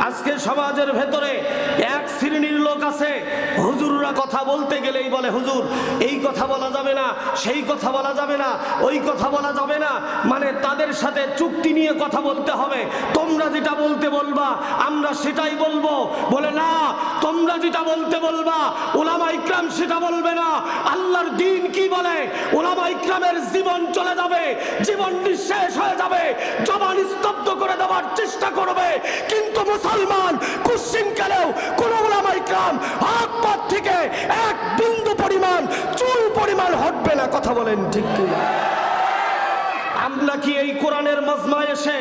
আজকে সমাজের ভেতরে এক শ্রেণীর লোক আছে, হুজুররা কথা বলতে গেলেই বলে হুজুর এই কথা বলা যাবে না, সেই কথা বলা যাবে না, ওই কথা বলা যাবে না, মানে তাদের সাথে চুক্তি নিয়ে কথা বলতে হবে। তোমরা যেটা বলতে বলবা আমরা সেটাই বলবো। বলে না, তোমরা যেটা বলতে বলবা উলামা ইকরাম সেটা বলবে না। আল্লাহর দ্বীন কি বলে? উলামা ইকরামের জীবন চলে যাবে, জীবন নিঃশেষ হয়ে যাবে, জবান স্তব্ধ করে দেওয়ার চেষ্টা করবে, কিন্তু মুসলমান কুশ্চিনকালেও কোন উলামা ইকরাম হক পথ থেকে এক বিন্দু পরিমাণ, চুল পরিমাণ হটবে না। কথা বলেন ঠিক কি? আমরা কি এই কোরআনের মাজমায় এসে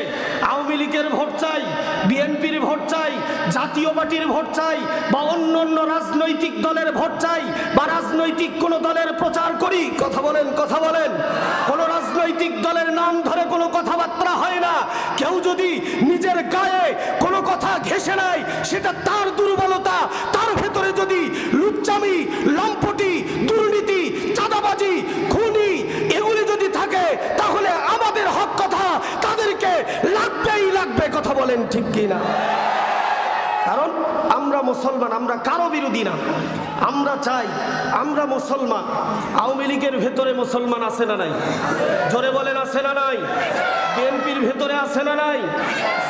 আওয়ামী লীগের ভোট চাই, বিএনপির ভোট চাই, জাতীয় পার্টির ভোট চাই, বা অন্য অন্য রাজনৈতিক দলের ভোট চাই, বা রাজনৈতিক কোন দলের প্রচার করি? কথা বলেন, কথা বলেন। কোন রাজনৈতিক দলের নাম ধরে কোনো কথাবার্তা হয় না। কেউ যদি নিজের গায়ে কোনো কথা ঘেঁষে নেয় সেটা তার দুর্বলতা। তার ভেতরে যদি লুচ্চামি, লম্পটি, দুর্নীতি, চাঁদাবাজি, খুনি এগুলি যদি থাকে তাহলে আমাদের হক কথা তাদেরকে লাগবেই লাগবে। কথা বলেন ঠিক কি না? কারণ আমরা মুসলমান, আমরা কারো বিরোধী না। আমরা চাই আমরা মুসলমান। আওয়ামী লীগের ভেতরে মুসলমান আছে না নাই? জোরে বলেন আছে না নাই? বিএনপির ভেতরে আছে না নাই?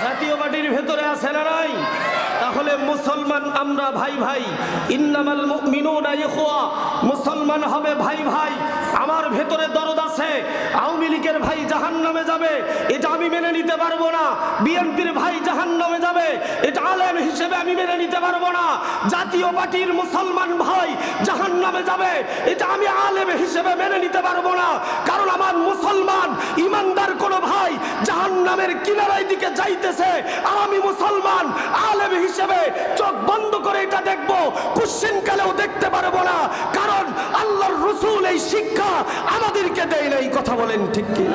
জাতীয় পার্টির ভেতরে আছে না নাই? তাহলে মুসলমান আমরা ভাই ভাই। ইন্নামাল মুমিনুনা ইখওয়া, মুসলমান হবে ভাই ভাই। আমার ভেতরে দরদ আছে, আওয়ামী লীগের ভাই জাহান্নামে যাবে এটা আমি মেনে নিতে পারবো না। বিএনপির ভাই জাহান্নামে যাবে এটা আলেম হিসেবে আমি মেনে নিতে পারবো না। জাতীয় পার্টির মুসলমান ভাই জাহান্নামে যাবে এটা আমি আলেম হিসেবে মেনে নিতে পারবো না। কারণ আমার মুসলমান ইমানদার কোন ভাই জাহান্নামের কিনারার দিকে যাইতেছে, আর আমি মুসলমান আলেম হিসেবে চোখ বন্ধ করে এটা দেখবো, কুশ্চিনকালেও দেখতে পারবো না। কারণ আল্লাহর রাসূল এই শিক্ষা আমাদেরকে দেয় নাই। কথা বলেন ঠিক কি?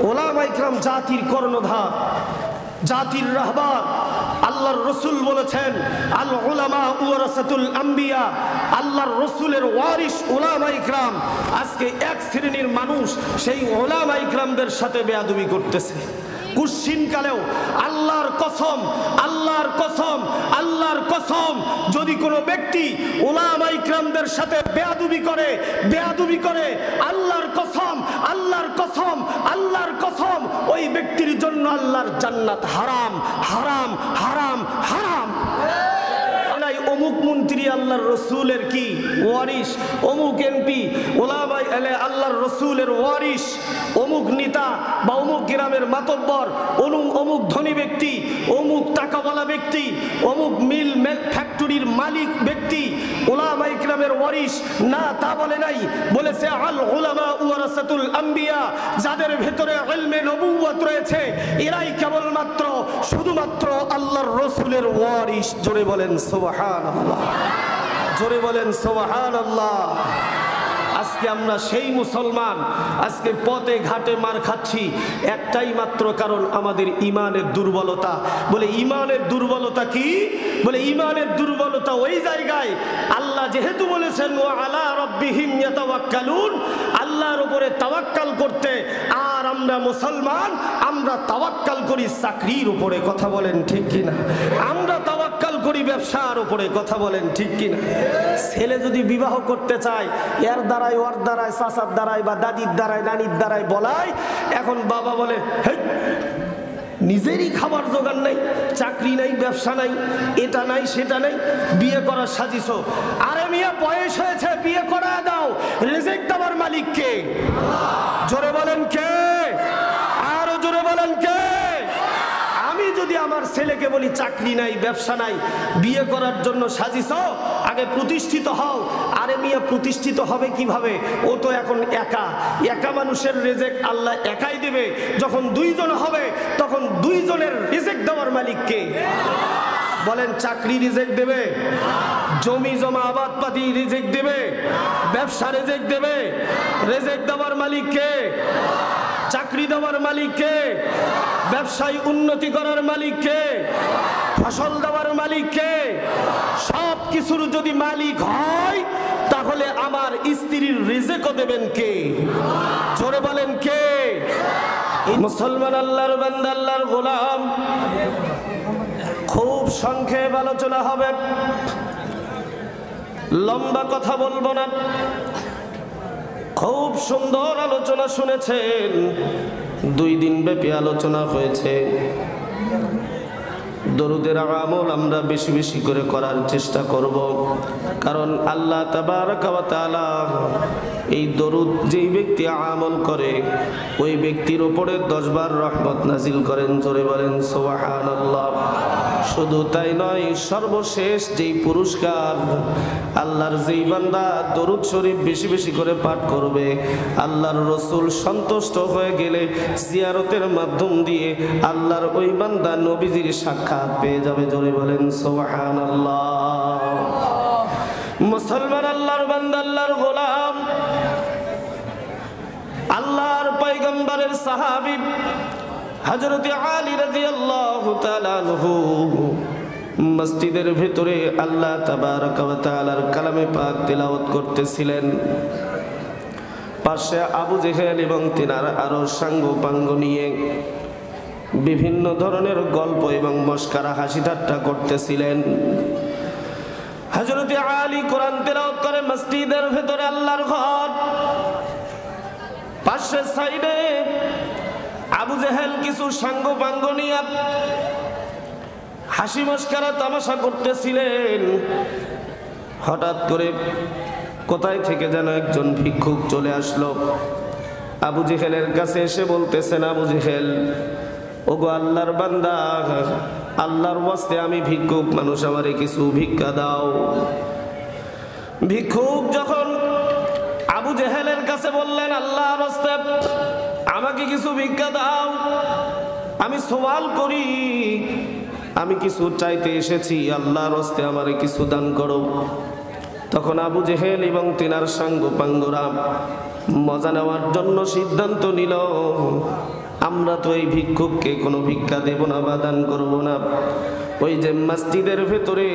উলামা ইকরাম জাতির কর্ণধার, জাতির রাহবার। আল্লাহর রাসূল বলেছেন আল উলামা ওয়ারাসাতুল আম্বিয়া, আল্লাহর রাসূলের ওয়ারিস উলামা ইকরাম। আজকে এক শ্রেণীর মানুষ সেই উলামা ইকরামদের সাথে বেয়াদবি করতেছে। কুশ্চিনকালেও আল্লাহর কসম, আল্লাহর কসম, আল্লাহর কসম, যদি কোনো ব্যক্তি উলামা ইকরামদের সাথে বেয়াদবি করে, আল্লাহর কসম, আল্লাহর কসম, আল্লাহর কসম, ওই ব্যক্তির জন্য আল্লাহর জান্নাত হারাম, হারাম, হারাম, হারাম। অমুক মন্ত্রী আল্লাহর রসুলের কি ওয়ারিস, অমুক এমপি ওলামা আল্লাহর রসুলের ওয়ারিস, অমুক নেতা বা অমুক গ্রামের মাতব্বর, অমুক ধনী ব্যক্তি, অমুক টাকাওয়ালা ব্যক্তি, অমুক মিল ফ্যাক্টরির মালিক ব্যক্তি উলামা ইকরামের ওয়ারিস না, তা বলে নাই। বলেছে আল উলামা ওয়ারাসাতুল আম্বিয়া, যাদের ভেতরে ইলমে নবুওয়াত রয়েছে এরাই কেবলমাত্র শুধুমাত্র আল্লাহর রসুলের ওয়ারিস। জোরে বলেন সুবহানাল্লাহ, জোরে বলেন সুবহানাল্লাহ। আজকে আমরা সেই মুসলমান, আজকে পথে ঘাটে মার খাচ্ছি একটাই মাত্র কারণ, আমাদের ঈমানের দুর্বলতা। বলে ঈমানের দুর্বলতা কি? বলে ঈমানের দুর্বলতা ওই জায়গায় আল্লাহ যেহেতু বলেছেন ওয়া আলা রাব্বিহিম ইয়াতাওয়াক্কালুন, আল্লাহর উপরে তাওয়াক্কাল করতে, আর আমরা মুসলমান আমরা তাওয়াক্কাল করি চাকরির উপরে। কথা বলেন ঠিক কিনা? আমরা তাওয়াক্কাল করি ব্যবসার উপরে। কথা বলেন ঠিক কিনা? ছেলে যদি বিবাহ করতে চায় এর দ্বারাই ওর দ্বারাই, চাচার দ্বারাই বা দাদির দ্বারাই, নানির দ্বারাই বলায়, এখন বাবা বলে নিজেরই খাবার জোগান নাই, চাকরি নাই, ব্যবসা নাই, এটা নাই সেটা নাই, বিয়ে করার সাজিস। আরে মিয়া বয়স হয়েছে, বিয়ে করা দাও। রিজিক দেওয়ার মালিক কে? জোরে বলেন কে? আরো জোরে বলেন কে? আমি যদি আমার ছেলেকে বলি চাকরি নাই, ব্যবসা নাই, বিয়ে করার জন্য সাজিস, আগে প্রতিষ্ঠিত হও। আরে মিয়া প্রতিষ্ঠিত হবে কিভাবে? ও তো এখন একা, একা মানুষের রিজিক আল্লাহ একাই দেবে। যখন দুইজন হবে তখন দুইজনের রিজিক দেওয়ার মালিক কে? বলেন চাকরি রিজিক দেবে, জমি জমা আবাদপাতি রিজিক দেবে, ব্যবসা রিজিক দেবে। রিজিক দেওয়ার মালিক কে? চাকরি দেওয়ার মালিক কে? ব্যবসায় উন্নতি করার মালিক কে? ফসল দেওয়ার মালিক কে? সব কিছুর যদি মালিক হয় তাহলে আমার স্ত্রীর রিজিকও দেবেন কে? জোরে বলেন কে? মুসলমান আল্লাহর বান্দা, আল্লাহর গোলাম, সংক্ষেপ আলোচনা হবে, লম্বা কথা বলবো না। খুব সুন্দর আলোচনা শুনেছেন, 2 দিন ব্যাপী আলোচনা হয়েছে। দরুদের আমল আমরা বেশি বেশি করে করার চেষ্টা করব, কারণ আল্লাহ তাবারক ওয়া তাআলা এই দরুদ যেই ব্যক্তি আমল করে ওই ব্যক্তির উপরে 10 বার রহমত নাজিল করেন। জোরে বলেন সুবহানাল্লাহ। শুধু তাই নয়, সর্বশেষ যেই পুরস্কার, আল্লাহর যেই বান্দা দরুদ শরীফ বেশি বেশি করে পাঠ করবে, আল্লাহর রসুল সন্তুষ্ট হয়ে গেলে জিয়ারতের মাধ্যম দিয়ে আল্লাহর ওই বান্দা নবীজির সাক্ষাৎ পেয়ে যাবে। জোরে বলেন সুবহানাল্লাহ। মুসলমান, আল্লাহর বান্দা, আল্লাহর গোলাম, আল্লাহর পয়গম্বরের সাহাবী হযরত আলী রাদিয়াল্লাহু তাআলা আনহু মসজিদের ভিতরে আল্লাহ তাবারক ওয়া তাআলার কালামে পাক তেলাওয়াত করতেছিলেন। পাশে আবু জেহেল এবং তিনার আরো সাঙ্গপাঙ্গ নিয়ে বিভিন্ন ধরনের গল্প এবং মশকরা হাসি ঠাট্টা করতেছিলেন। হযরত আলী কোরআন তেলাওয়াত করে মসজিদের ভিতরে, আল্লাহর ঘর। পাশে সাইডে আবু জেহেল কিছু সাঙ্গপাঙ্গ নিয়ে হাসি মশকরা তামাশা করতেছিলেন। হঠাৎ করে কোথায় থেকে যেন একজন ভিক্ষুক চলে আসলো। আবু জেহেলের কাছে এসে বলতেছেন, আবু জেহেল, ওগো আল্লাহর বান্দা, আল্লাহর ওয়াস্তে আমি ভিক্ষুক মানুষ, আমারে কিছু ভিক্ষা দাও। ভিক্ষুক যখন আবু জেহেলের কাছে বললেন, আল্লাহর ওয়াস্তে আমাকে কিছু ভিক্ষা দাও, আমি সওয়াল করি, আমি কিছু চাইতে এসেছি, আল্লাহর ওয়াস্তে আমারে কিছু দান করো। তখন আবু জেহেল এবং তিনার সাঙ্গপাঙ্গরা মজা নেওয়ার জন্য সিদ্ধান্ত নিল, আমরা তো এই ভিক্ষুককে কোনো ভিক্ষা দেব না বা দান করব না। ওই যে মসজিদের ভেতরে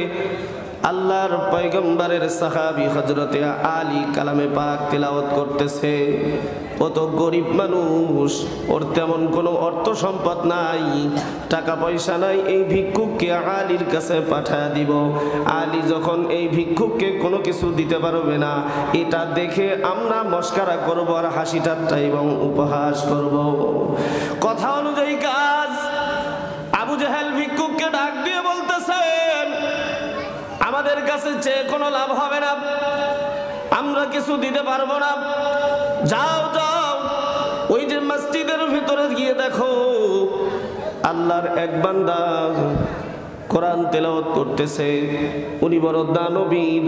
আল্লাহর পয়গম্বরের সাহাবী হযরতে আলী কালামে পাক তেলাওয়াত করতেছে, ও তো গরিব মানুষ, ওর তেমন কোনো অর্থ সম্পদ নাই, টাকা পয়সা নাই, এই ভিক্ষুককে আলীর কাছে পাঠায় দিব। আলী যখন এই ভিক্ষুককে কোনো কিছু দিতে পারবে না, এটা দেখে আমরা মশকরা করব আর হাসি ঠাট্টা এবং উপহাস করব। কথা অনুযায়ী কাজ। আবু জেহেল ভিক্ষুককে ডাক দিয়ে বলতেছেন, আমাদের কাছে চেয়ে কোনো লাভ হবে না, আমরা কিছু দিতে পারবো না, যাও যাও ওই যে মসজিদের ভিতরে গিয়ে দেখো আল্লাহর এক বান্দা কোরআন তেলাওয়াত করতেছে, উনি বড় দানবীর,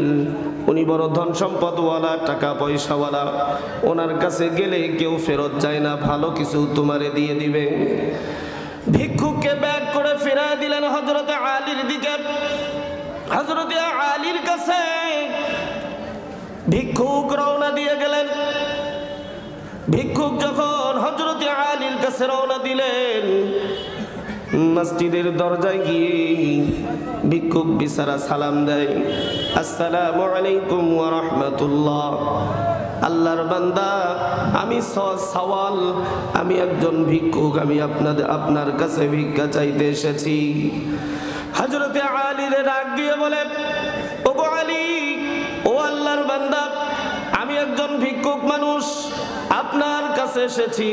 উনি বড় ধন সম্পদওয়ালা, টাকা পয়সাওয়ালা, ওনার কাছে গেলে কেউ ফেরত যায় না, ভালো কিছু তোমারে দিয়ে দিবে। ভিক্ষুককে ব্যাগ করে ফেরায় দিলেন হযরত আলীর দিকে। হযরত আলীর কাছে ভিক্ষুক রওনা দিয়ে গেলেন। ভিক্ষুক যখন হযরত আলীর কাছে রওনা দিলেন, মসজিদের দরজায় গিয়ে ভিক্ষুক বিছারা সালাম দেয়, আসসালামু আলাইকুম ওয়া রাহমাতুল্লাহ। আল্লাহর বান্দা, আমি সওয়াল, আমি একজন ভিক্ষুক, আমি আপনার কাছে ভিক্ষা চাইতে এসেছি। হযরতে আলী রাগ দিয়ে বলে, ওগো আলী, ও আল্লাহর বান্দা, আমি একজন ভিক্ষুক মানুষ, আপনার কাছে এসেছি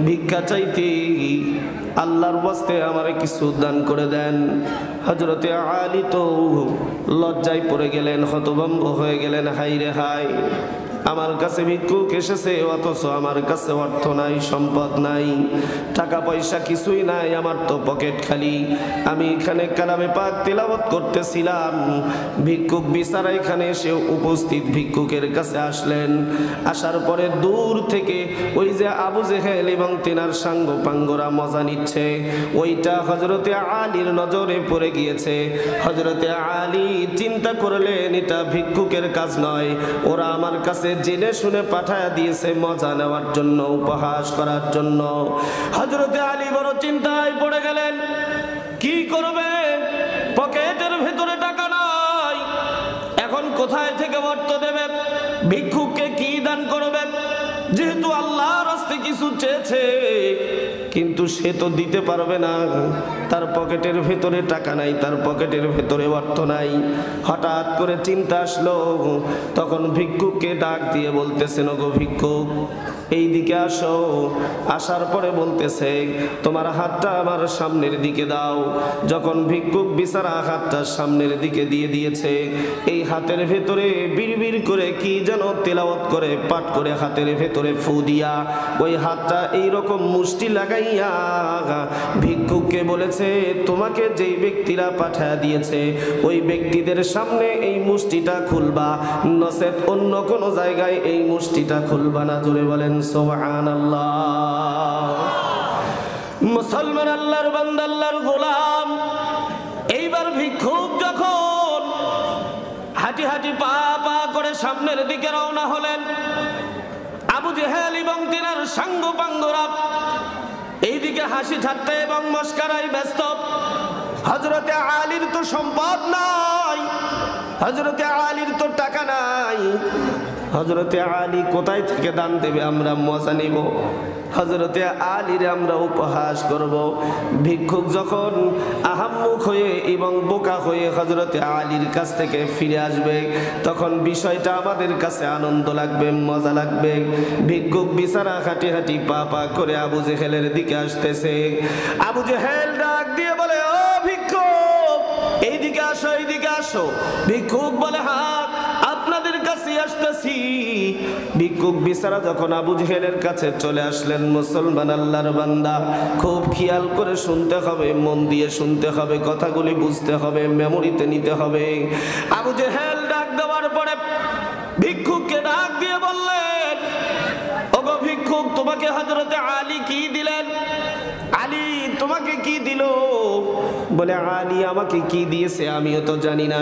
ভিক্ষা চাইতে, আল্লাহর ওয়াস্তে আমারে কিছু দান করে দেন। হযরতে আলী তো লজ্জায় পড়ে গেলেন, হতভম্ব হয়ে গেলেন, হাই রে হাই, আমার কাছে ভিক্ষুক এসেছে, অথচ আমার কাছে অর্থ নাই, সম্পদ নাই, টাকা পয়সা কিছুই নাই, আমার তো পকেট খালি। আমি এখানে কালামে পাক তেলাওয়াত করতেছিলাম, ভিক্ষুক বিছারা এখানে এসে উপস্থিত। ভিক্ষুকের কাছে আসলেন, আসার পরে দূর থেকে ওই যে আবু জেহেল এবং তিনার সাঙ্গপাঙ্গরা মজা নিচ্ছে, ওইটা হযরতে আলীর নজরে পড়ে গিয়েছে। হযরতে আলী চিন্তা করলেন, এটা ভিক্ষুকের কাজ নয়, ওরা আমার কাছে জেনে শুনে পাঠায়া দিয়েছে মজা নেওয়ার জন্য, উপহাস করার জন্য। হযরতে আলী বড় চিন্তায় পড়ে গেলেন, কি করবে, পকেটের ভিতরে টাকা নাই, এখন কোথায় থেকে অর্থ দেবে, ভিক্ষুককে কি দান করবে, যেহেতু আল্লাহর রাস্তায় কিছু চেয়েছে, কিন্তু সে তো দিতে পারবে না, তার পকেটের ভেতরে টাকা নাই, তার পকেটের ভেতরে অর্থ নাই। হঠাৎ করে চিন্তা আসলো, তখন ভিক্ষুককে ডাক দিয়ে বলতেছেন, ওগো ভিক্ষুক এই দিকে আসো। আসার পরে বলতেছে, তোমার হাতটা আমার সামনের দিকে দাও। যখন ভিক্ষুক বিছানা হাতটা সামনের দিকে দিয়ে দিয়েছে, এই হাতের ভেতরে বিড়বিড় করে কি যেন তেলাওয়াত করে পাঠ করে হাতের ভেতরে ফু দিয়া ওই হাতটা এইরকম মুষ্টি লাগাইয়া ভিক্ষুককে বলেছে, তোমাকে যেই ব্যক্তিরা পাঠায় দিয়েছে ওই ব্যক্তিদের সামনে এই মুষ্টিটা খুলবা, নচেত অন্য কোনো জায়গায় এই মুষ্টিটা খুলবা না। জোরে বলেন সুবহানাল্লাহ। মুসলমান, আল্লাহর বান্দা, আল্লাহর গোলাম, এইবার ভিক্ষুক যখন হাঁটি হাঁটি পা পা করে সামনের দিকে রওনা হলেন, আবু জেহেল এবং তিনার সাঙ্গপাঙ্গরা এইদিকে হাসি ঠাট্টা এবং মস্কারায় ব্যস্ত। হযরতে আলীর তো সম্পদ নাই, হযরতে আলীর তো টাকা নাই, হযরতে আলী কোথায় থেকে দান দেবে, আমরা মজা নিব, হযরতে আলীর আমরা উপহাস করব। ভিক্ষুক যখন আহাম্মুক হয়ে এবং বোকা হয়ে হযরতে আলীর কাছ থেকে ফিরে আসবে, তখন বিষয়টা আমাদের কাছে আনন্দ লাগবে, মজা লাগবে। ভিক্ষুক বিছানা হাঁটি হাঁটি পা পা করে আবু জেহেলের দিকে আসতেছে। আবু জেহেল ডাক দিয়ে বলে, ও ভিক্ষুক এইদিকে আসো, এইদিকে আসো। ভিক্ষুক বলে, হ্যাঁ আপনাদের কাছে আসতেছি। ভিক্ষুক বিছানা যখন আবু জেহেলের কাছে চলে আসলেন, মুসলমান আল্লাহর বান্দা খুব খেয়াল করে শুনতে হবে, মন দিয়ে শুনতে হবে, কথাগুলি বুঝতে হবে, মেমোরিতে নিতে হবে। আবু জেহেল ডাক দেওয়ার পরে ভিক্ষুককে ডাক দিয়ে বললেন, ওগো ভিক্ষুক তোমাকে হযরতে আলী কি দিলেন? আলী তোমাকে কি দিল? বলে, আলী আমাকে কি দিয়েছে আমিও তো জানি না।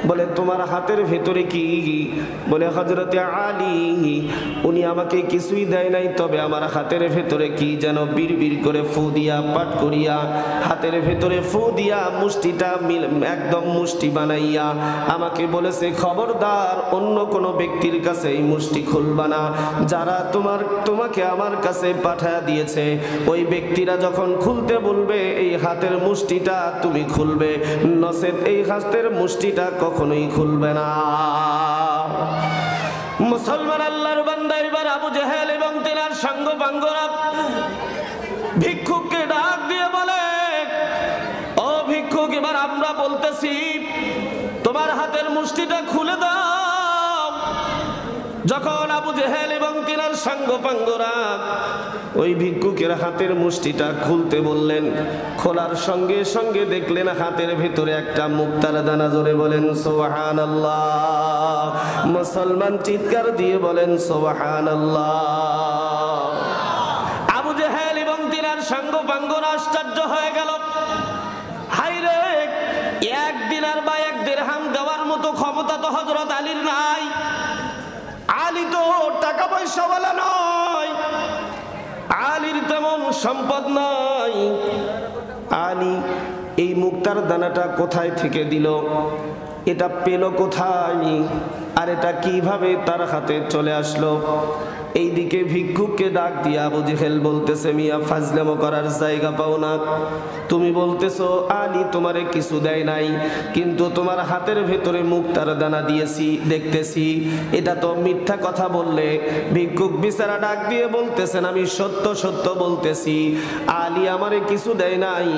বলে, তোমার হাতের ভেতরে কি? বলে, হযরতে আলী উনি আমাকে কিছুই দেয় নাই, তবে আমার হাতের ভেতরে কি যেন বিড়বিড় করে ফু দিয়া পাঠ করিয়া হাতের ভেতরে ফু দিয়া মুষ্টিটা একদম মুষ্টি বানাইয়া আমাকে বলেছে, খবরদার অন্য কোনো ব্যক্তির কাছে এই মুষ্টি খুলবা না, যারা তোমাকে আমার কাছে পাঠায়া দিয়েছে ওই ব্যক্তিরা যখন খুলতে বলবে এই হাতের মুষ্টিটা তুমি খুলবে, নচেত এই হাতের মুষ্টিটা কখনোই খুলবে না। মুসলমান আল্লাহর বান্দা, এবার আবু জেহেল এবং তিনার সাঙ্গপাঙ্গরা ভিক্ষুককে ডাক দিয়ে বলে, ও ভিক্ষুক এবার আমরা বলতেছি তোমার হাতের মুষ্টিটা খুলে দাও। যখন আবু জেহেল এবং তিনার সাঙ্গপাঙ্গরা ওই ভিক্ষুকের হাতের মুষ্টিটা খুলতে বললেন, খোলার সঙ্গে সঙ্গে দেখলেন হাতের ভিতরে একটা মুক্তার দানা। জোরে বলেন সুবহানাল্লাহ। মুসলমান চিৎকার দিয়ে বলেন সুবহানাল্লাহ। আবু জেহেল এবং তিনার সাঙ্গপাঙ্গরা আশ্চর্য হয়ে গেল, হায়রে এক দিনার বা এক দিরহাম দেওয়ার মতো ক্ষমতা তো হযরত আলীর নাই। আলী তো টাকা পয়সাওয়ালা নয়, আলীর তেমন সম্পদ নাই। আলী এই মুক্তার দানাটা কোথায় থেকে দিল, এটা পেল কোথায়, আর এটা কিভাবে তার হাতে চলে আসলো? এইদিকে ভিক্ষুককে ডাক দিয়া আবু জেহেল বলতেছে, মিয়া ফাজলামো করার জায়গা পাও না। তুমি বলতেছো আলী তোমারে কিছু দেয় নাই, কিন্তু তোমার হাতের ভেতরে মুক্তার দানা দিয়েছি দেখতেছি, এটা তো মিথ্যা কথা বললে। ভিক্ষুক বিচারা ডাক দিয়ে বলতেছেন, আমি সত্য সত্য বলতেছি, আলী আমারে কিছু দেয় নাই,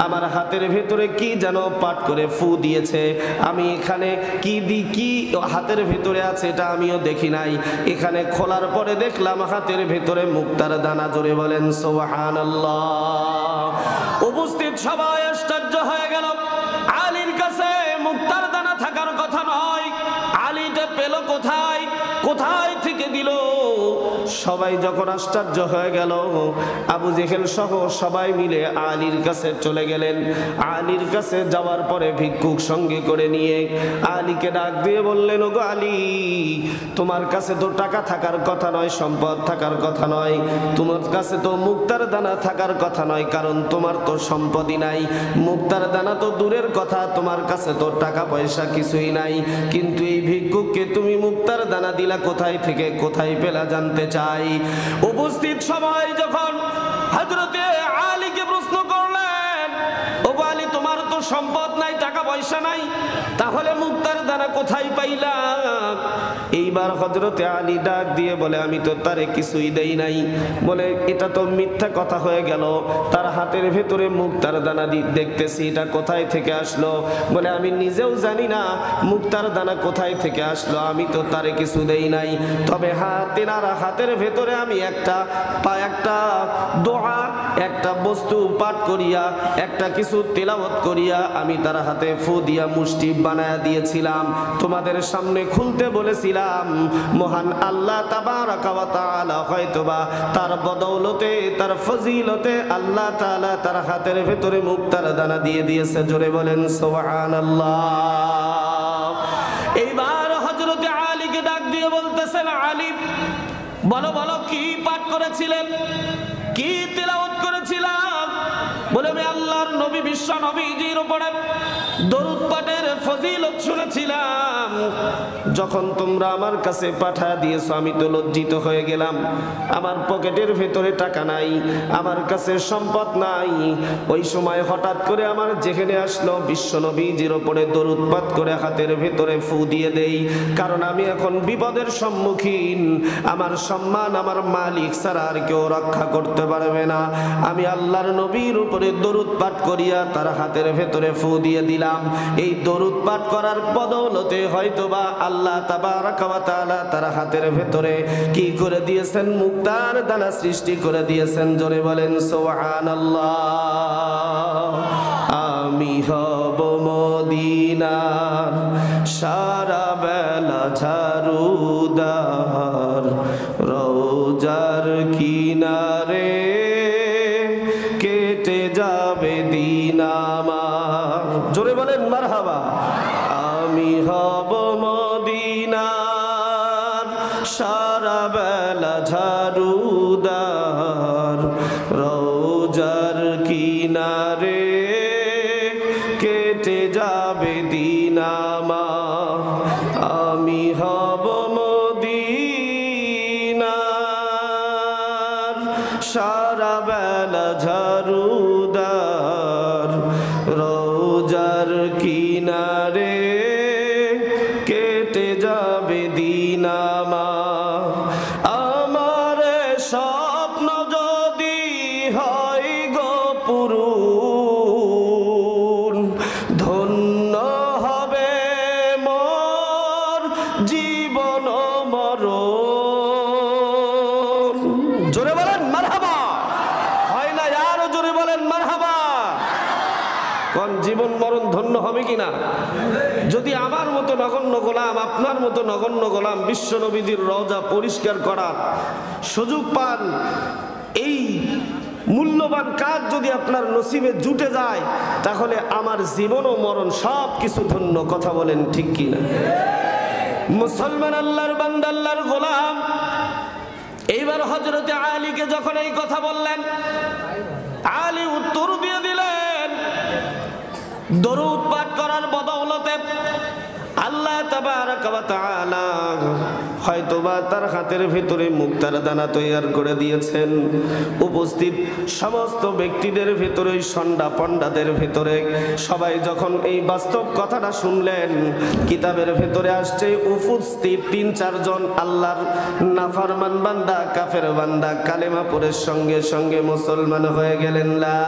আমার হাতের ভেতরে কি যেন পাঠ করে ফু দিয়েছে। আমি এখানে কি হাতের ভেতরে আছে এটা আমিও দেখি নাই, এখানে খোলার পরে দেখলাম হাতের ভেতরে মুক্তার দানা। জোরে বলেন সুবহানাল্লাহ। উপস্থিত সবাই আশ্চর্য হয়ে গেল, আলীর কাছে মুক্তার দানা থাকার কথা নয়, আলীটা পেল কোথায়, কোথায় থেকে দিল? সবাই যখন আশ্চর্য হয়ে গেল, আবু জেহেল সহ সবাই মিলে আলীর কাছে চলে গেলেন। আলীর কাছে যাওয়ার পরে ভিক্ষুক সঙ্গে করে নিয়ে আলীকে ডাক দিয়ে বললেন, ওগো আলী তোমার কাছে তো টাকা থাকার কথা নয়, সম্পদ থাকার কথা নয়, তোমার কাছে তো মুক্তার দানা থাকার কথা নয়, কারণ তোমার তো সম্পদই নাই, মুক্তার দানা তো দূরের কথা, তোমার কাছে তো টাকা পয়সা কিছুই নাই, কিন্তু এই ভিক্ষুককে তুমি মুক্তার দানা দিলা কোথায় থেকে, কোথায় পেলা জানতে চাই। উপস্থিত সবাই যখন হযরতে সম্পদ নাই, টাকা পয়সা নাই, তাহলে মুক্তার দানা কোথায় পাইলা? এইবার হযরতে আলী ডাক দিয়ে বলে, আমি তো তারে কিছুই দেই নাই। বলে এটা তো মিথ্যা কথা হয়ে গেল, তার হাতের ভেতরে মুক্তার দানা দেখতেছি, এটা কোথায় থেকে আসলো? বলে আমি নিজেও জানি না মুক্তার দানা কোথায় থেকে আসলো, আমি তো তারে কিছু দেই নাই। তবে তেনার হাতের ভেতরে আমি একটা দোয়া, একটা বস্তু পাঠ করিয়া, একটা কিছু তেলাওয়াত করিয়া আমি তার হাতে ফু দিয়া মুষ্টি বানায়া দিয়েছিলাম, তোমাদের সামনে খুলতে বলেছিলাম। মহান আল্লাহ তাবারাকা ওয়া তাআলা হয়তোবা তার বদৌলতে, তার ফজিলতে আল্লাহ তাআলা তার হাতের ভেতরে মুক্তার দানা দিয়ে দিয়েছে। জোরে বলেন সুবহানাল্লাহ। এইবার হযরতে আলীকে ডাক দিয়ে বলতেছেন, আলী বলো বলো কি পাঠ করেছিলেন, কি তেলাওয়াত করেছিলাম? বলে আমি আল্লাহর নবী বিশ্ব নবীজির উপরে দরুদ পাঠের ফজিলত শুনেছিলাম। যখন তোমরা আমার কাছে পাঠিয়ে দিয়েছো আমি তো লজ্জিত হয়ে গেলাম। আমার পকেটের ভেতরে টাকা নাই, আমার কাছে সম্পদ নাই। ওই সময় হঠাৎ করে আমার যেখানে আসলো বিশ্ব নবীজির উপরে দরুদ পাঠ করে হাতের ভেতরে ফু দিয়ে দেই, কারণ আমি এখন বিপদের সম্মুখীন। আমার সম্মান আমার মালিক ছাড়া আর কেউ রক্ষা করতে পারবে না। আমি আল্লাহর নবীর উপরে দরুদ পাঠ করিয়া তার হাতের ভেতরে ফু দিয়ে দিলাম। এই দরুদ পাঠ করার বদৌলতে হয়তোবা আল্লাহ তাবারাকা ওয়া তাআলা তার হাতের ভেতরে কি করে দিয়েছেন? মুক্তার দানা সৃষ্টি করে দিয়েছেন। জোরে বলেন সুবহানাল্লাহ। আমি হব মদিনার সারা বেলা ঝাড়ুদার, রওজার কিনারে কেটে যাবে দিন আমার। জোরে বলেন মারহাবা। আমি হব মদিনার সারা বেলা ঝাড়ুদার, রওজার কিনারে কেটে যাবে দিন আমার। আমি হব মদিনার সারা বেলা ঝাড়ুদার, রওজার কিনারে কেটে যাবে দিন আমার। আমার স্বপ্ন যদি হয় গো পূরণ, ধন্য হবে মোর জীবন মরণ। জোরে বলেন মারহাবা। হয় না? আরো জোরে বলেন মারহাবা। কোন জীবন মরণ ধন্য হবে কিনা? যদি আমার মতো নগণ্য গোলাম, আপনার মতো নগণ্য গোলাম বিশ্ব নবীজির রওজা পরিষ্কার করার সুযোগ পান, এই মূল্যবান কাজ যদি আপনার নসিবে জুটে যায়, তাহলে আমার জীবন ও মরণ সব কিছু ধন্য। কথা বলেন ঠিক কিনা? মুসলমান আল্লাহর বান্দা, আল্লাহর গোলাম। এইবার হযরতে আলীকে যখন এই কথা বললেন, আলী উত্তর দিয়ে দিলেন, দরুদ পাঠ করার বদৌলতে আল্লাহ তাবারাকা ওয়া তাআলা হয়তোবা তার হাতের ভিতরে মুক্তার দানা তৈরি করে দিয়েছেন। উপস্থিত সমস্ত ব্যক্তিদের ভিতরে, সন্ডা পণ্ডাদের ভিতরে সবাই যখন এই বাস্তব কথাটা শুনলেন, কিতাবের ভিতরে আসছে উপস্থিত ৩-৪ জন আল্লাহর নাফরমান বান্দা, কাফের বান্দা কালেমা পড়ে সঙ্গে সঙ্গে মুসলমান হয়ে গেলেন। লা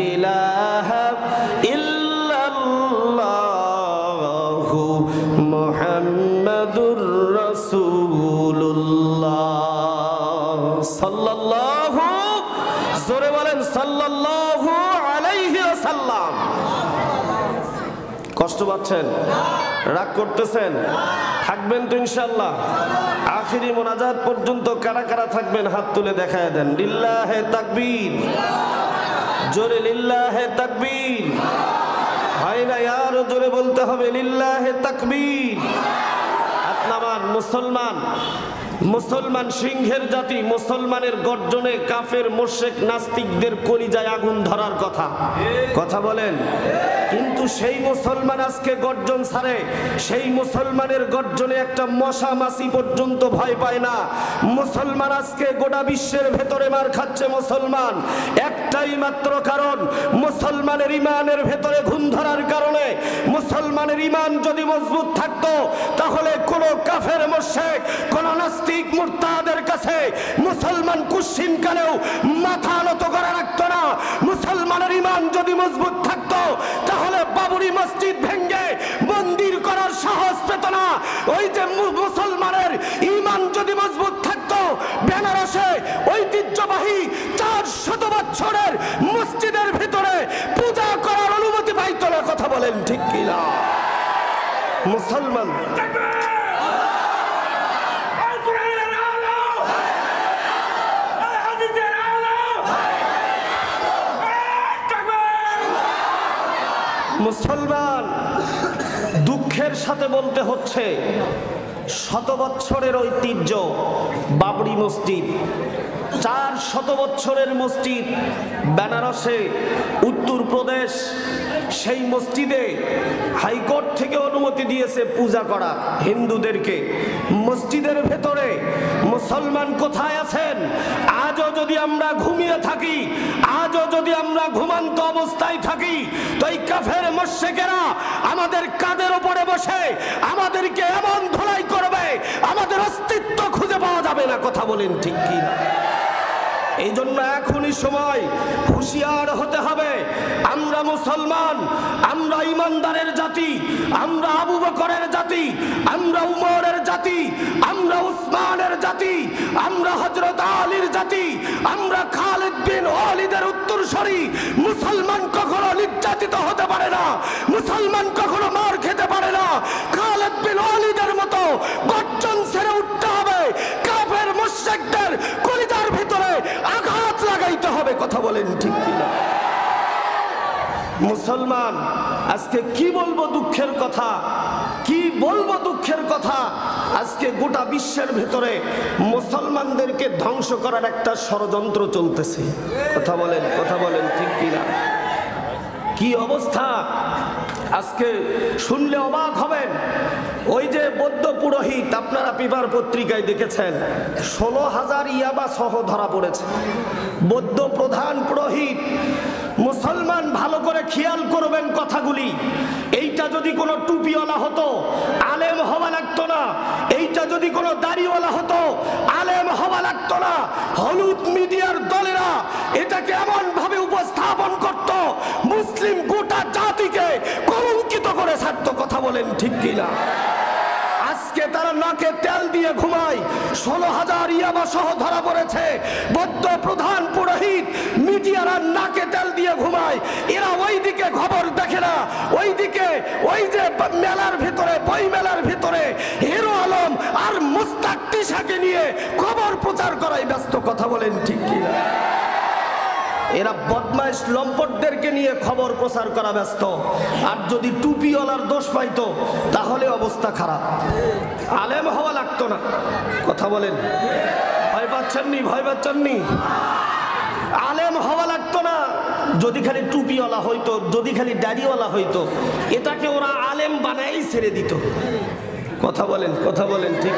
ইলাহা ইল্লাল্লাহু মুহাম্মাদুর রাসূলুল্লাহ সাল্লাল্লাহু, জোরে বলেন সাল্লাল্লাহু আলাইহি ওয়াসাল্লাম। কষ্ট পাচ্ছেন? রাগ করতেছেন? থাকবেন তো ইনশাআল্লাহ? আখিরি মোনাজাত পর্যন্ত কারা কারা থাকবেন হাত তুলে দেখায় দেন। লিল্লাহে তাকবীর। জোরে লিল্লাহে তাকবীর। হয় না? আরো জোরে বলতে হবে লিল্লাহে তাকবীর। আপনার মুসলমান, মুসলমান সিংহের জাতি, মুসলমানের গর্জনে কাফের মুশরিক নাস্তিকদের কলিজায় আগুন ধরার কথা। কথা বলেন। কিন্তু সেই মুসলমান আজকে গর্জন ছাড়ে, সেই মুসলমানের গর্জনে একটা মশা মাছি পর্যন্ত ভয় পায় না। মুসলমান আজকে গোটা বিশ্বের ভেতরে মার খাচ্ছে। মুসলমান একটা একটাই মাত্র কারণ, মুসলমানের ইমানের ভেতরে ঘুম ধরার কারণে। মুসলমানের ইমান যদি মজবুত থাকতো তাহলে কোন কাফের মুশরিক, কোন নাস্তিক মুরতাদের কাছে মুসলমান কুশ্চিন কালেও মাথা নত করে রাখতো না। মুসলমানের ইমান যদি মজবুত থাকতো তাহলে বাবরি মসজিদ ভেঙে মন্দির করার সাহস পেত না। ওই যে মুসলমানের ইমান যদি মজবুত থাকতো, বেনারসে ঐতিহ্যবাহী 400 বছরের মসজিদের ভিতরে পূজা করার অনুমতি পাইতো না। কথা বলেন ঠিক কিনা? মুসলমান মুসলমান দুঃখের সাথে বলতে হচ্ছে, 100 বছরের ঐতিহ্য বাবরি মসজিদ, 400 বছরের মসজিদ বেনারসে, উত্তরপ্রদেশ, সেই মসজিদে হাইকোর্ট থেকে অনুমতি দিয়েছে পূজা করা হিন্দুদেরকে। মসজিদের ভেতরে মুসলমান কোথায় আছেন? আজও যদি আমরা ঘুমিয়ে থাকি, আজও যদি আমরা ঘুমান্ত অবস্থায় থাকি, তো এই কাফের মুশরিকেরা আমাদের কাঁধের উপরে বসে আমাদেরকে এমন ধুলাই করবে, আমাদের অস্তিত্ব খুঁজে পাওয়া যাবে না। কথা বলেন ঠিক কি? এই জন্য এখনই সময় হুঁশিয়ার হতে হবে। আমরা মুসলমান, আমরা ইমানদারের জাতি, আমরা আবু বকরের জাতি, আমরা উমরের জাতি, আমরা উসমানের জাতি, আমরা হযরত আলীর জাতি, আমরা খালিদ বিন ওয়ালিদের উত্তরসূরি। মুসলমান কখনো নির্যাতিত হতে পারে না, মুসলমান কখনো মার খেতে পারে না। খালিদ বিন ওয়ালিদের মতো গর্জন ছেড়ে উঠতে হবে, কাফের মুশরিকদের কলিজার ভিতরে আঘাত লাগাইতে হবে। কথা বলেন ঠিক কিনা? মুসলমান আজকে কি বলবো দুঃখের কথা, কি বলবো দুঃখের কথা। আজকে গোটা বিশ্বের ভেতরে মুসলমানদেরকে ধ্বংস করার একটা ষড়যন্ত্র চলতেছে। কথা বলেন ঠিক কিনা? কি অবস্থা আজকে শুনলে অবাক হবেন। ওই যে বৌদ্ধ পুরোহিত, আপনারা পেপার পত্রিকায় দেখেছেন, 16,000 ইয়াবা সহ ধরা পড়েছে। বৌদ্ধ প্রধান পুরোহিত। মুসলমান ভালো করে খেয়াল করবেন কথাগুলি। এইটা যদি কোনো টুপিওয়ালা হতো আলেম হওয়া লাগতো না, এইটা যদি কোনো দাড়িওয়ালা হতো আলেম হওয়া লাগতো না। হলুদ মিডিয়ার দলেরা এটাকে এমন ভাবে উপস্থাপন করত, মুসলিম গোটা জাতিকে কলঙ্কিত করে ছাড়তো। কথা বলেন ঠিক কিনা? আজকে তারা নাকে তেল দিয়ে ঘুমায়। 16,000 ইয়াবা সহ ধরা পড়েছে। বৌদ্ধ প্রধান পুরোহিত, মিডিয়ারা নাকে তেল দিয়ে ঘুমায়। এরা ওইদিকে খবর দেখে না, ওইদিকে ওই যে মেলার ভিতরে, বই মেলার ভিতরে হিরো আলম আর মুস্তাক তিশাকে নিয়ে খবর প্রচার করায় ব্যস্ত। কথা বলেন ঠিক কিনা? এরা বদমাইশ লম্পটদেরকে নিয়ে খবর প্রচার করা ব্যস্ত। আর যদি টুপিওয়ালার দোষ পাইতো তাহলে অবস্থা খারাপ, আলেম হওয়া লাগতো না। কথা বলেন, ভয় পাচ্ছেননি? ভয় পাচ্ছেননি? আলেম হওয়া লাগতো না। যদি খালি টুপিওয়ালা হইতো, যদি খালি দাড়িওয়ালা হইতো, এটাকে ওরা আলেম বানাই ছেড়ে দিত। কথা বলেন ঠিক?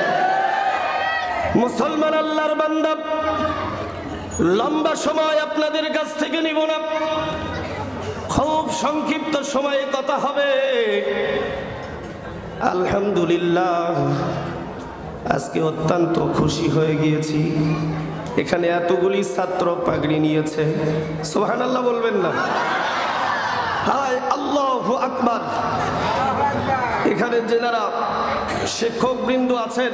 মুসলমান আল্লাহর বান্দা, লম্বা সময় আপনাদের কাছ থেকে নিব না, খুব সংক্ষিপ্ত সময়ে কথা হবে। আলহামদুলিল্লাহ, আজকে অত্যন্ত খুশি হয়ে গিয়েছি। এখানে এতগুলি ছাত্র পাগড়ি নিয়েছে। সুবহানাল্লাহ বলবেন না? হায় আল্লাহু আকবার। এখানে যারা শিক্ষক বৃন্দ আছেন,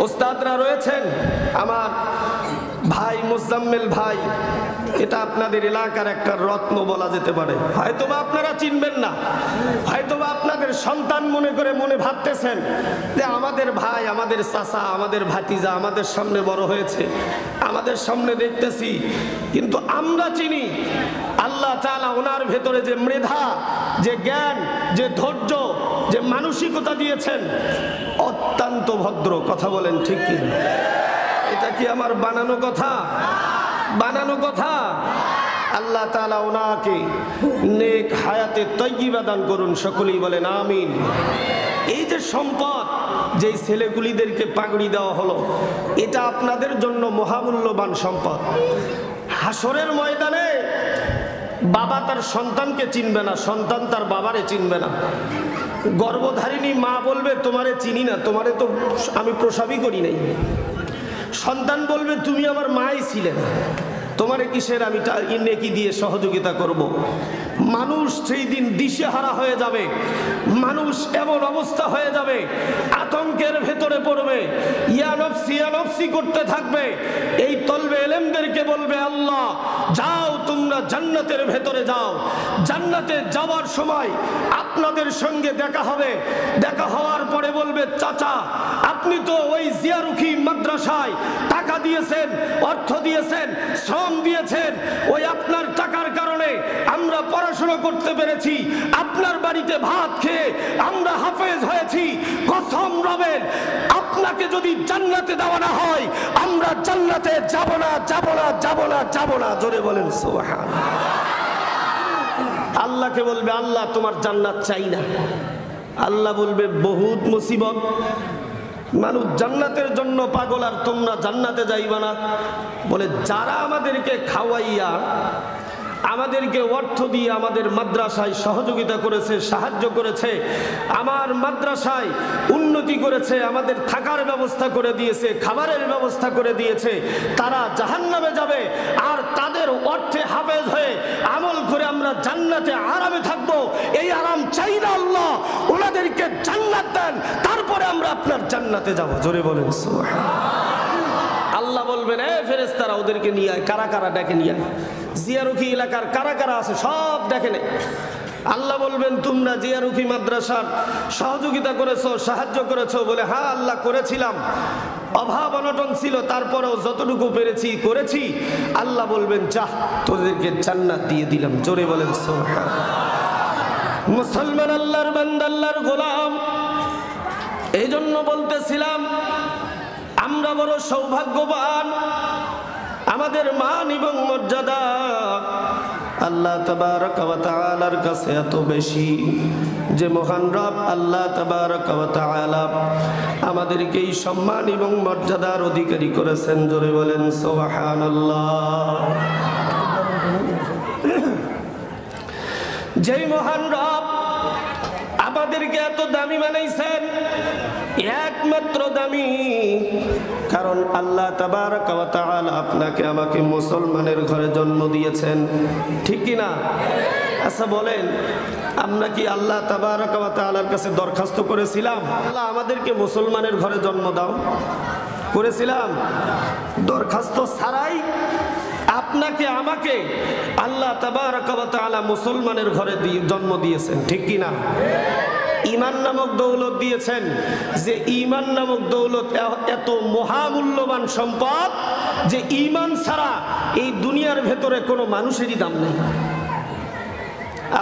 ওস্তাদরা রয়েছেন, আমার ভাই মুজাম্মেল ভাই, এটা আপনাদের এলাকার একটা রত্ন বলা যেতে পারে। হয়তোবা আপনারা চিনবেন না, হয়তোবা আপনাদের সন্তান মনে করে মনে ভাবতেছেন যে আমাদের ভাই, আমাদের চাচা, আমাদের ভাতিজা আমাদের সামনে বড় হয়েছে, আমাদের সামনে দেখতেছি। কিন্তু আমরা চিনি আল্লাহ তাআলা ওনার ভেতরে যে মেধা, যে জ্ঞান, যে ধৈর্য, যে মানসিকতা দিয়েছেন, অত্যন্ত ভদ্র। কথা বলেন ঠিক কি? এটা কি আমার বানানো কথা? বানানো কথা? আল্লাহ তাআলা ওনাকে নেক হায়াতে তাইয়্যিবা দান করুন। সকলেই বলেন আমিন। এই যে সম্পদ, যেই ছেলেগুলিদেরকে পাগড়ি দেওয়া হলো, এটা আপনাদের জন্য মহামূল্যবান সম্পদ। হাসরের ময়দানে বাবা তার সন্তানকে চিনবে না, সন্তান তার বাবারে চিনবে না। গর্ভধারিণী মা বলবে তোমারে চিনি না, তোমারে তো আমি প্রসবই করি নাই। সন্তান বলবে তুমি আমার মাই ছিলে না, তোমারে কিসের আমি নেকি দিয়ে সহযোগিতা করব। মানুষ সেই দিন দিশেহারা হয়ে যাবে, মানুষ এমন অবস্থা হয়ে যাবে, আতঙ্কের ভেতরে পড়বে, ইয়া নফসি করতে থাকবে। এই তলবে এলেমদেরকে বলবে আল্লাহ যাও তোমরা জান্নাতের ভেতরে যাও, জান্নাতে যাওয়ার সময় আপনাদের সঙ্গে দেখা হবে। দেখা হওয়ার পরে বলবে চাচা আপনি তো ওই জিয়ারুখী মাদ্রাসায় টাকা দিয়েছেন, অর্থ দিয়েছেন, শ্রম দিয়েছেন, ওই আপনার টাকার কারণে আমরা পড়াশোনা করতে পেরেছি, আপনার বাড়িতে ভাত খেয়ে আমরা হাফেজ হয়েছি। কসম রবের, আপনাকে যদি জান্নাতে দেওয়া না হয় আমরা জান্নাতে যাব না, যাব না, যাব না, যাব না। জোরে বলেন সুবহানাল্লাহ। আল্লাহকে বলবে আল্লাহ তোমার জান্নাত চাই না। আল্লাহ বলবে বহুত মুসিবত, মানুষ জান্নাতের জন্য পাগল আর তোমরা জান্নাতে যাইবা না। বলে যারা আমাদেরকে খাওয়াইয়া আমাদেরকে অর্থ দিয়ে আমাদের মাদ্রাসায় সহযোগিতা করেছে, সাহায্য করেছে, আমার মাদ্রাসায় উন্নতি করেছে, আমাদের থাকার ব্যবস্থা করে দিয়েছে, খাবারের ব্যবস্থা করে দিয়েছে, তারা জাহান্নামে যাবে। আর তাদের অর্থে হাফেজ হয়ে আমল করে আমরা জান্নাতে আরামে থাকবো। এই আরাম চাই না আল্লাহ, ওনাদেরকে জান্নাত দেন, তারপরে আমরা আপনার জান্নাতে যাব। জোরে বলেন সুবহানাল্লাহ। আল্লাহ বলবেন এ ফেরেশতারা ওদেরকে নিয়ে আয়, কারা কারা ডেকে নিয়ে আয়, জিয়ারুখী এলাকার কারা কারা আছে সব দেখে নে। আল্লাহ বলবেন তোমরা জিয়ারুখী মাদ্রাসার সহযোগিতা করেছো, সাহায্য করেছো। বলে হ্যাঁ আল্লাহ করেছিলাম, অভাব অনটন ছিল, তারপরেও যতটুকু পেরেছি করেছি। আল্লাহ বলবেন যাহ তোদেরকে জান্নাত দিয়ে দিলাম। জোরে বলেন সুবহানাল্লাহ। মুসলমান আল্লাহর বান্দা, আল্লাহর গোলাম, এই জন্য বলতেছিলাম আমরা বড় সৌভাগ্যবান, আমাদের মান এবং মর্যাদা আল্লাহ তাবারক ওয়া তাআলার কাছে এত বেশি যে মহান রব আল্লাহ তাবারক ওয়া তাআলা আমাদেরকে এই সম্মান এবং মর্যাদার অধিকারী করেছেন। জোরে বলেন সুবহানাল্লাহ। যেই মহান রব আমাদেরকে এত দামি বানাইছেন, একমাত্র দামি কারণ আল্লাহ তাবারক ওয়া তাআলা আপনাকে আমাকে মুসলমানের ঘরে জন্ম দিয়েছেন, ঠিক কি না? আচ্ছা বলেন আমরা কি আল্লাহ তাবারক ওয়া তাআলার কাছে দরখাস্ত করেছিলাম আল্লাহ আমাদেরকে মুসলমানের ঘরে জন্ম দাও? করেছিলাম? দরখাস্ত ছাড়াই আপনাকে আমাকে আল্লাহ তাবারক ওয়া তাআলা মুসলমানের ঘরে জন্ম দিয়েছেন, ঠিক কি না? ঈমান নামক দৌলত দিয়েছেন, যে ঈমান নামক দৌলত এত মহামূল্যবান সম্পদ যে ঈমান ছাড়া এই দুনিয়ার ভেতরে কোনো মানুষেরই দাম নেই।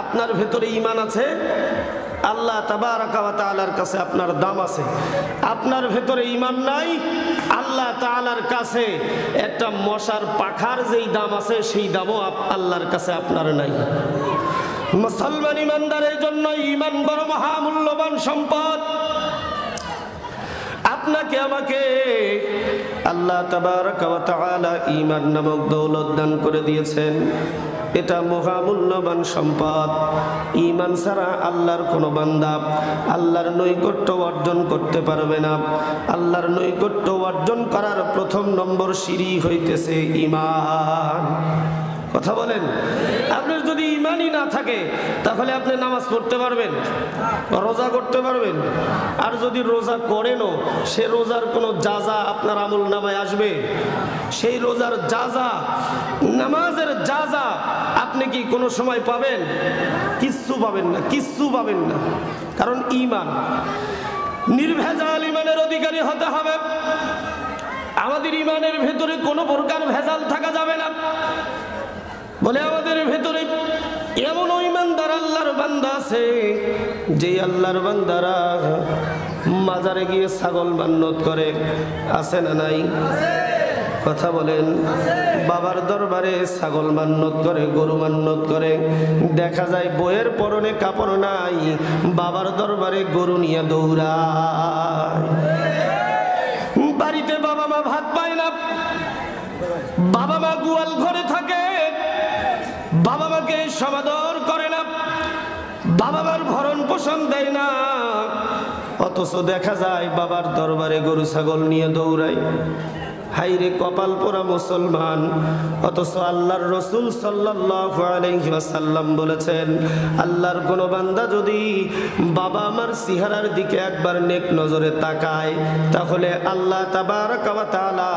আপনার ভেতরে ঈমান আছে, আল্লাহ তাবারক ওয়া তাআলার কাছে আপনার দাম আছে। আপনার ভেতরে ঈমান নাই, আল্লাহ তাআলার কাছে একটা মশার পাখার যেই দাম আছে সেই দামও আল্লাহর কাছে আপনার নাই। মুসলমান ইমানদারের জন্য ঈমান বড় মহামূল্যবান সম্পদ। আপনাকে আমাকে আল্লাহ তাবারক ওয়া তাআলা ঈমান নামক দৌলত দান করে দিয়েছেন, এটা মহামূল্যবান সম্পদ। ঈমান ছাড়া আল্লাহর কোনো বান্দা আল্লাহর নৈকট্য অর্জন করতে পারবে না। আল্লাহর নৈকট্য অর্জন করার প্রথম নম্বর সিঁড়ি হইতেছে ঈমান। কথা বলেন, আপনার যদি ঈমানই না থাকে তাহলে আপনি নামাজ পড়তে পারবেন, রোজা করতে পারবেন? আর যদি রোজা করেনও সে রোজার কোনো জাযা আপনার আমলনামায় আসবে? সেই রোজার জাযা, নামাজের জাযা আপনি কি কোনো সময় পাবেন? কিচ্ছু পাবেন না, কিচ্ছু পাবেন না। কারণ ঈমান, নির্ভেজাল ঈমানের অধিকারী হতে হবে। আমাদের ঈমানের ভেতরে কোনো প্রকার ভেজাল থাকা যাবে না। বলে আমাদের ভেতরে এমন ঈমানদার আল্লাহর বান্দা আছে যে আল্লাহর বান্দারা মাজারে গিয়ে ছাগল মান্নত করে, আছে না নাই? কথা বলেন, বাবার দরবারে ছাগল মান্নত করে, গরু মান্নত করে। দেখা যায় বইয়ের পরনে কাপড় নাই, বাবার দরবারে গরু নিয়ে দৌড়ায়। বাড়িতে বাবা মা ভাত পায় না, বাবা মা গোয়াল ঘরে থাকে, মাকে সমাদর করে না, বাবা মার ভরণ পোষণ দেয় না, অথচ দেখা যায় বাবার দরবারে গরু ছাগল নিয়ে দৌড়ায়। হাইরে কপাল পোড়া মুসলমান। অথচ আল্লাহর রাসূল সাল্লাল্লাহু আলাইহি ওয়াসাল্লাম বলেছেন, আল্লাহর কোন বান্দা যদি বাবা আমার চেহারার দিকে একবার নেক নজরে তাকায়, তাহলে আল্লাহ তাবারাকা ওয়া তাআলা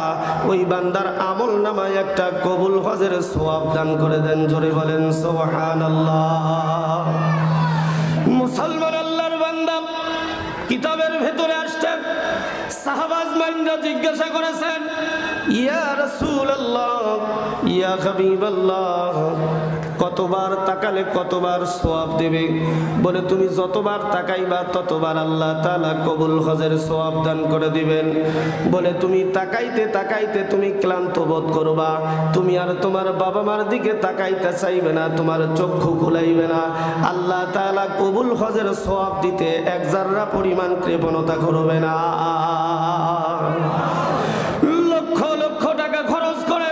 ওই বান্দার আমল নামায় একটা কবুল হজের সওয়াব দান করে দেন। জোরে বলেন সুবহানাল্লাহ। মুসলমান আল্লাহর বান্দা, কিতাবের ভেতরে আসছে, সাহাবা আজমাইনরা জিজ্ঞাসা করেছেন, ইয়া রাসূলুল্লাহ, ইয়া হাবিবাল্লাহ, কতবার তাকালে কতবার সওয়াব দেবে? বলে তুমি যতবার তাকাইবা ততবার আল্লাহ তাআলা কবুল হজের সওয়াব দান করে দিবেন। বলে তুমি তাকাইতে তাকাইতে তুমি ক্লান্ত বোধ করবা, তুমি আর তোমার বাবা মার দিকে তাকাইতে চাইবে না, তোমার চক্ষু খুলাইবে না। আল্লাহ তাআলা কবুল হজের সওয়াব দিতে এক জাররা পরিমাণ কৃপণতা করবে না। লক্ষ লক্ষ টাকা খরচ করে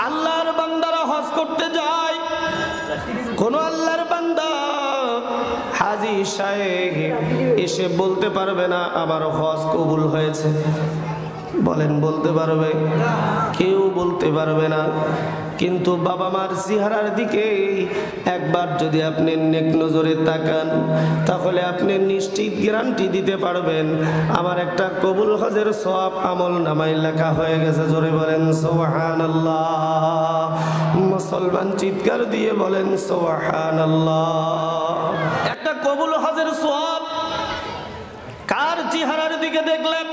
আল্লাহর বান্দারা হজ করতে যায়। কোন আল্লাহর বান্দা হাজী সাহেব এসে বলতে পারবে না আমার হজ কবুল হয়েছে? বলেন, বলতে পারবে? কেউ বলতে পারবে না। কিন্তু বাবা মার চেহারার দিকে একবার যদি আপনি নেক নজরে তাকান, তাহলে আপনি নিশ্চিত গ্যারান্টি দিতে পারবেন আমার একটা কবুল হজের সওয়াব আমল নামায় লেখা হয়ে গেছে। জোরে বলেন সুবহানাল্লাহ। মুসলমান চিৎকার দিয়ে বলেন সুবহানাল্লাহ। একটা কবুল হজের সওয়াব কার চেহারার দিকে দেখলেন?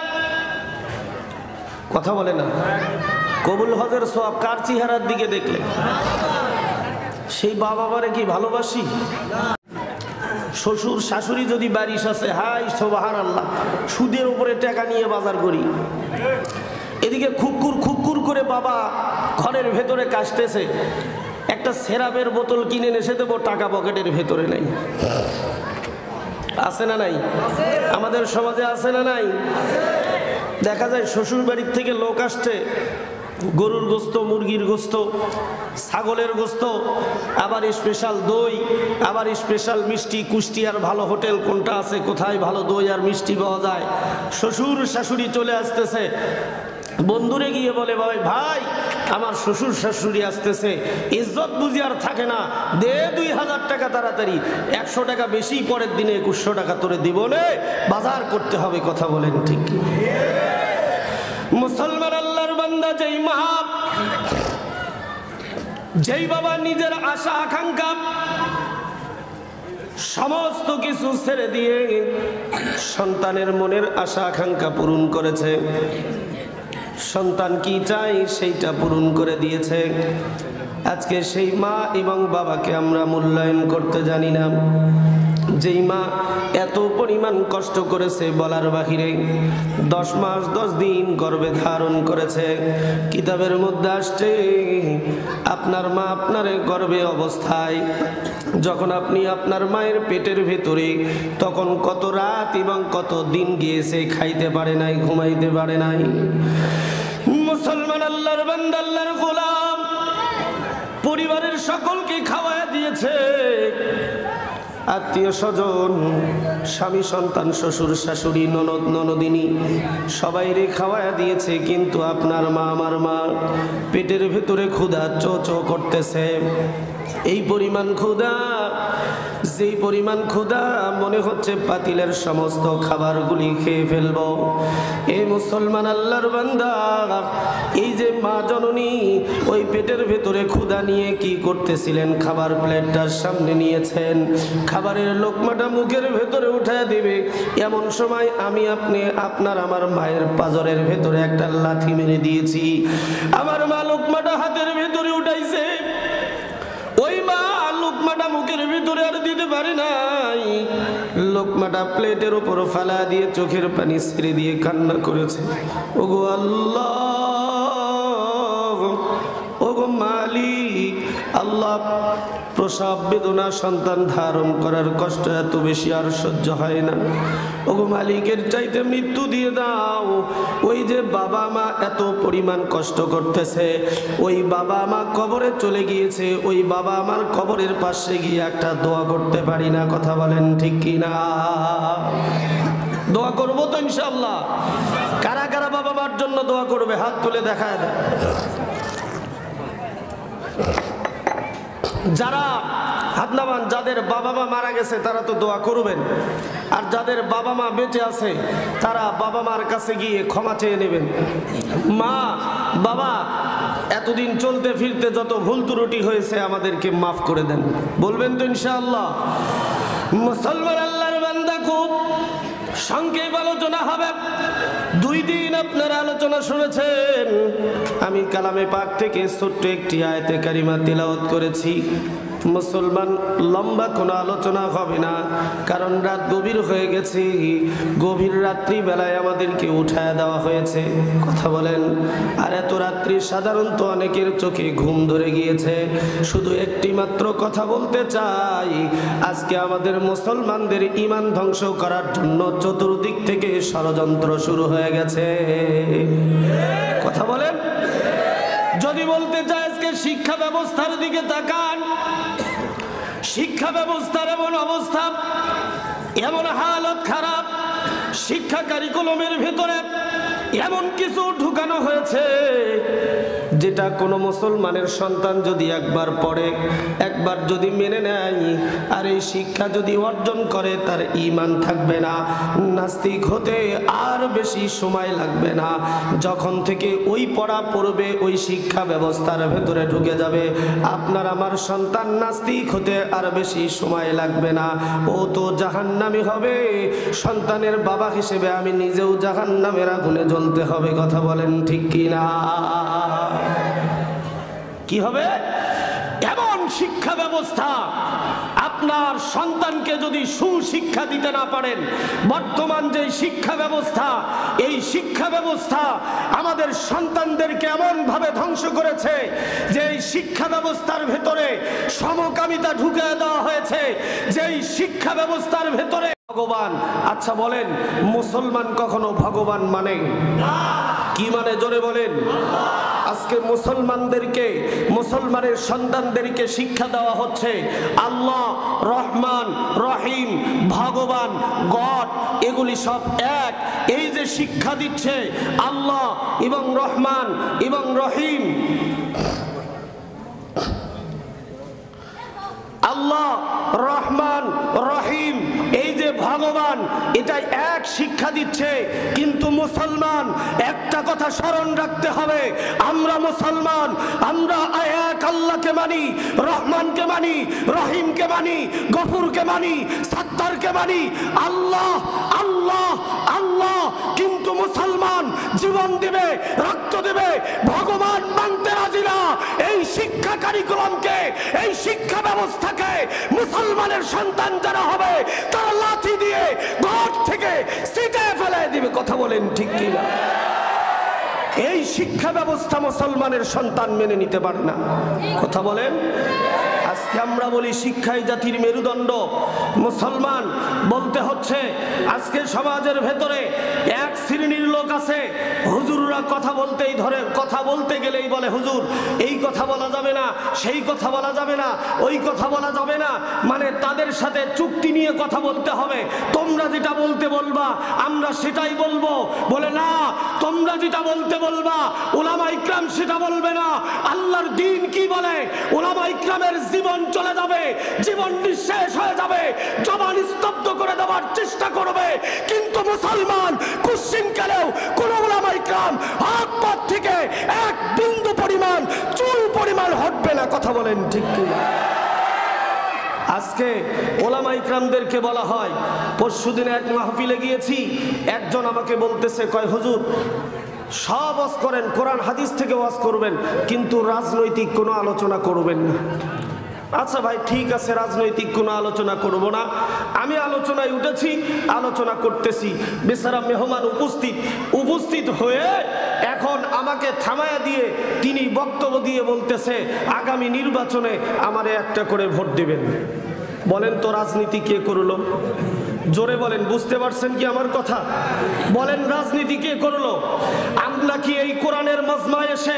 কথা বলে না। কবুল হজের সওয়াব কার চেহারার দিকে দেখলে? সেই বাবা মারে কি ভালোবাসি? শ্বশুর শাশুড়ি যদি বারিশ আছে, হাই সুবহানাল্লাহ, সুদের উপরে টাকা নিয়ে বাজার করি, এদিকে খুকুর খুকুর করে বাবা ঘরের ভেতরে কাশতেছে, একটা সেরাপের বোতল কিনে এসে দেবো, টাকা পকেটের ভেতরে নাই। আছে না নাই? আমাদের সমাজে আছে না নাই? দেখা যায় শ্বশুর বাড়ির থেকে লোক আসছে, গরুর গোস্ত, মুরগির গোস্ত, ছাগলের গোস্ত, আবার স্পেশাল দই, আবার স্পেশাল মিষ্টি। কুষ্টিয়ার ভালো হোটেল কোনটা আছে, কোথায় ভালো দই আর মিষ্টি পাওয়া যায়? শ্বশুর শাশুড়ি চলে আসতেছে, বন্ধুরে গিয়ে বলে, ভাই আমার শ্বশুর শাশুড়ি আসতেছে, ইজ্জত বুঝি আর থাকে না, দে 2000 টাকা তাড়াতাড়ি, 100 টাকা বেশি, পরের দিনে 2100 টাকা তোরে দিব নে, বাজার করতে হবে। কথা বলেন ঠিক? মুসলমান আল্লাহর বান্দা, যেই মা যেই বাবা নিজের আশা আকাঙ্ক্ষা সমস্ত কিছু ছেড়ে দিয়ে সন্তানের মনের আশা আকাঙ্ক্ষা পূরণ করেছে, সন্তান কি চাই সেইটা পূরণ করে দিয়েছে, আজকে সেই মা এবং বাবাকে আমরা মূল্যায়ন করতে জানি না। যেই মা এত পরিমাণ কষ্ট করেছে বলার বাহিরে, 10 মাস 10 দিন গর্ভে ধারণ করেছে। কিতাবের মধ্যে আসছে, আপনার মা আপনার গর্ভে অবস্থায় যখন আপনি আপনার মায়ের পেটের ভেতরে, তখন কত রাত এবং কত দিন গিয়েছে, খাইতে পারে নাই, ঘুমাইতে পারে নাই। মুসলমান আল্লাহর বান্দা, আল্লাহর গোলাম পরিবারের সকলকে খাওয়ায়া দিয়েছে, আত্মীয় স্বজন, স্বামী সন্তান, শ্বশুর শাশুড়ি, ননদ ননদিনী সবাইরে খাওয়ায়া দিয়েছে। কিন্তু আপনার মা, আমার মা পেটের ভেতরে ক্ষুধা চো চো করতেছে। এই পরিমাণ ক্ষুধা, যেই পরিমাণ ক্ষুধা মনে হচ্ছে পাতিলের সমস্ত খাবারগুলি খেয়ে ফেলবো। এই মুসলমান আল্লাহর বান্দা, এই যে মা জননী ওই পেটের ভেতরে ক্ষুধা নিয়ে কি করতেছিলেন? খাবার প্লেটটার সামনে নিয়েছেন, খাবারের লোকমাটা মুখের ভেতরে উঠায় দিবে, এমন সময় আমি আপনি, আপনার আমার মায়ের পাজরের ভেতরে একটা লাথি মেরে দিয়েছি। আমার মা লোকমাটা হাতের ভেতরে উঠাইছে, ওই মা লোকমাটা মুখের ভিতরে আর দিতে পারে নাই, লোকমাটা প্লেটের উপর ফালা দিয়ে চোখের পানি ছেড়ে দিয়ে কান্না করেছে। ওগো আল্লাহ, ওগো মালিক, আল্লাহ প্রসব বেদনা, সন্তান ধারণ করার কষ্ট এত বেশি আর সহ্য হয় না। ওগো মালিকের চাইতে মৃত্যু দিয়ে দাও। ওই যে বাবা মা এত পরিমাণ কষ্ট করতেছে, ওই বাবা মা কবরে চলে গিয়েছে, ওই বাবা আমার কবরের পাশে গিয়ে একটা দোয়া করতে পারি না। কথা বলেন ঠিক কি না? দোয়া করবো তো ইনশাআল্লাহ। কারা কারা বাবা মার জন্য দোয়া করবে? হাত তুলে দেখায় দেয়। যারা হাত নামান, যাদের বাবা মা মারা গেছে তারা তো দোয়া করবেন, আর যাদের বাবা মা বেঁচে আছে তারা বাবা মার কাছে গিয়ে ক্ষমা চেয়ে নেবেন। মা বাবা এতদিন চলতে ফিরতে যত ভুল ত্রুটি হয়েছে আমাদেরকে মাফ করে দেন, বলবেন তো ইনশাআল্লাহ? মুসলমান আল্লাহর বান্দা, খুব সংক্ষেপ আলোচনা হবে। 2 দিন আপনারা আলোচনা শুনেছেন। আমি কালামে পাক থেকে ছোট্ট একটি আয়াতে কারিমা তিলাওয়াত করেছি। মুসলমান, লম্বা কোনো আলোচনা হবে না, কারণ রাত গভীর হয়ে গেছে। গভীর রাত্রি বেলায় আমাদেরকে উঠায় দেওয়া হয়েছে। কথা বলেন। আর এত রাত্রি সাধারণত অনেকের চোখে ঘুম ধরে গিয়েছে। শুধু একটি মাত্র কথা বলতে চাই, আজকে আমাদের মুসলমানদের ঈমান ধ্বংস করার জন্য চতুর্দিক থেকে ষড়যন্ত্র শুরু হয়ে গেছে। কথা বলেন। যদি বলতে চাই, আজকে শিক্ষা ব্যবস্থার দিকে তাকান। শিক্ষা ব্যবস্থার এমন অবস্থা, এমন হালত খারাপ, শিক্ষা কারিকুলামের ভেতরে এমন কিছু ঢুকানো হয়েছে যেটা কোনো মুসলমানের সন্তান যদি একবার পড়ে, একবার যদি মেনে নেয়, আর এই শিক্ষা যদি অর্জন করে, তার ঈমান থাকবে না। নাস্তিক হতে আর বেশি সময় লাগবে না। যখন থেকে ওই পড়া পড়বে, ওই শিক্ষা ব্যবস্থার ভেতরে ঢুকে যাবে, আপনার আমার সন্তান নাস্তিক হতে আর বেশি সময় লাগবে না। ও তো জাহান্নামী হবে। সন্তানের বাবা হিসেবে আমি নিজেও জাহান্নামের আগুনে জ্বলতে হবে। কথা বলেন ঠিক কি না? কি হবে? এমন শিক্ষা ব্যবস্থা, আপনার সন্তানকে যদি সুশিক্ষা দিতে না পারেন, বর্তমান যে শিক্ষা ব্যবস্থা, এই শিক্ষা ব্যবস্থা আমাদের সন্তানদেরকে এমন ভাবে ধ্বংস করেছে যে এই শিক্ষা ব্যবস্থার ভেতরে সমকামিতা ঢুকে দেওয়া হয়েছে। যে এই শিক্ষা ব্যবস্থার ভেতরে ভগবান, আচ্ছা বলেন, মুসলমান কখনো ভগবান মানে না? কি মানে? জোরে বলেন। আজকে মুসলমানদেরকে, মুসলমানের সন্তানদেরকে শিক্ষা দেওয়া হচ্ছে আল্লাহ, রহমান, রহিম, ভগবান, গড, এগুলি সব এক। এই যে শিক্ষা দিচ্ছে আল্লাহ এবং রহমান এবং রহিম, আল্লাহ, রহমান, রহিম, এই যে ভগবান, এটাই এক শিক্ষা দিচ্ছে। কিন্তু মুসলমান, একটা কথা স্মরণ রাখতে হবে, আমরা মুসলমান, আমরা এক আল্লাহকে মানি, রহমানকে মানি, রহিমকে মানি, গফুরকে মানি, সত্তারকে মানি, আল্লাহ আল্লাহ আল্লাহ। কিন্তু মুসলমান জীবন দিবে, রক্ত দিবে, ভগবান মানতে রাজি না। এই শিক্ষা কারিকুলামকে, এই শিক্ষা ব্যবস্থাকে মুসলমানের সন্তান যারা হবে, তারা লাঠি দিয়ে ঘর থেকে সিটে ফেলে দিবে। কথা বলেন ঠিক কি না? এই শিক্ষা ব্যবস্থা মুসলমানের সন্তান মেনে নিতে পারে না। কথা বলেন। আজকে আমরা বলি শিক্ষাই জাতির মেরুদণ্ড। মুসলমান বলতে হচ্ছে, আজকে সমাজের ভেতরে এক শ্রেণীর লোক আছে, হুজুররা কথা বলতেই ধরে, কথা বলতে গেলেই বলে হুজুর এই কথা বলা যাবে না, সেই কথা বলা যাবে না, ওই কথা বলা যাবে না। মানে তাদের সাথে চুক্তি নিয়ে কথা বলতে হবে। তোমরা যেটা বলতে বলবা আমরা সেটাই বলবো। বলে না, তোমরা যেটা বলতে বলবা উলামা ইকরাম সেটা বলবে না। আল্লাহর দ্বীন কি বলে? উলামা ইকরামের জীবন চলে যাবে, জীবন নিঃশেষ হয়ে যাবে, জবান স্তব্ধ করে দেওয়ার চেষ্টা করবে। কিন্তু মুসলমান কুশ্চিনকালেও কোন উলামা ইকরাম হক পথ থেকে এক বিন্দু পরিমাণ, চুল পরিমাণ হটবে না। কথা বলেন ঠিক কি? আজকে ওলামা ইকরামদেরকে বলা হয়, পরশুদিনে এক মাহফিলে গিয়েছি, একজন আমাকে বলতেছে, কয় হুজুর সব ওয়াজ করেন, কোরআন হাদিস থেকে ওয়াজ করবেন, কিন্তু রাজনৈতিক কোনো আলোচনা করবেন না। আচ্ছা ভাই ঠিক আছে, রাজনৈতিক কোনো আলোচনা করব না, আমি আলোচনায় উঠেছি, আলোচনা করতেছি। বেচারা মেহমান উপস্থিত হয়ে এখন আমাকে থামায়া দিয়ে তিনি বক্তব্য দিয়ে বলতেছে আগামী নির্বাচনে আমারে একটা করে ভোট দিবেন। বলেন তো রাজনীতি কে করলো? জোরে বলেন, বুঝতে পারছেন কি আমার কথা? বলেন রাজনীতি কে করলো? আমরা কি এই কোরআনের মজমায় এসে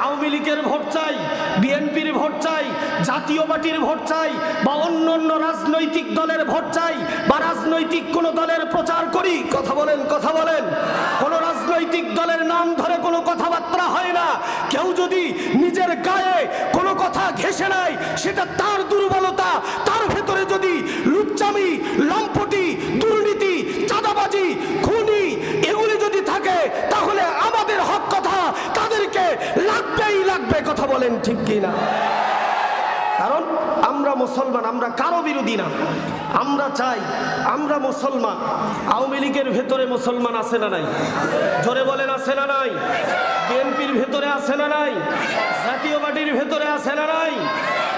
আওয়ামী লীগের ভোট চাই, বিএনপির ভোট চাই, জাতীয় পার্টির ভোট চাই, বা অন্য অন্য রাজনৈতিক দলের ভোট চাই, বা রাজনৈতিক কোন দলের প্রচার করি? কথা বলেন, কথা বলেন। কোন রাজনৈতিক দলের নাম ধরে কোনো কথাবার্তা হয় না। কেউ যদি নিজের গায়ে কোনো কথা ঘেঁষে নেয় সেটা তার দুর্বলতা। তার ভেতরে যদি লুচ্চামি, লম্পটি, দুর্নীতি, চাঁদাবাজি, খুনি এগুলি যদি থাকে তাহলে আমাদের হক কথা তাদেরকে লাগবেই লাগবে। কথা বলেন ঠিক কি না? কারণ আমরা মুসলমান, আমরা কারো বিরোধী না। আমরা চাই, আমরা মুসলমান। আওয়ামী লীগের ভেতরে মুসলমান আছে না নাই? জোরে বলেন আছে না নাই? বিএনপির ভেতরে আছে না নাই? জাতীয় পার্টির ভেতরে আছে না নাই?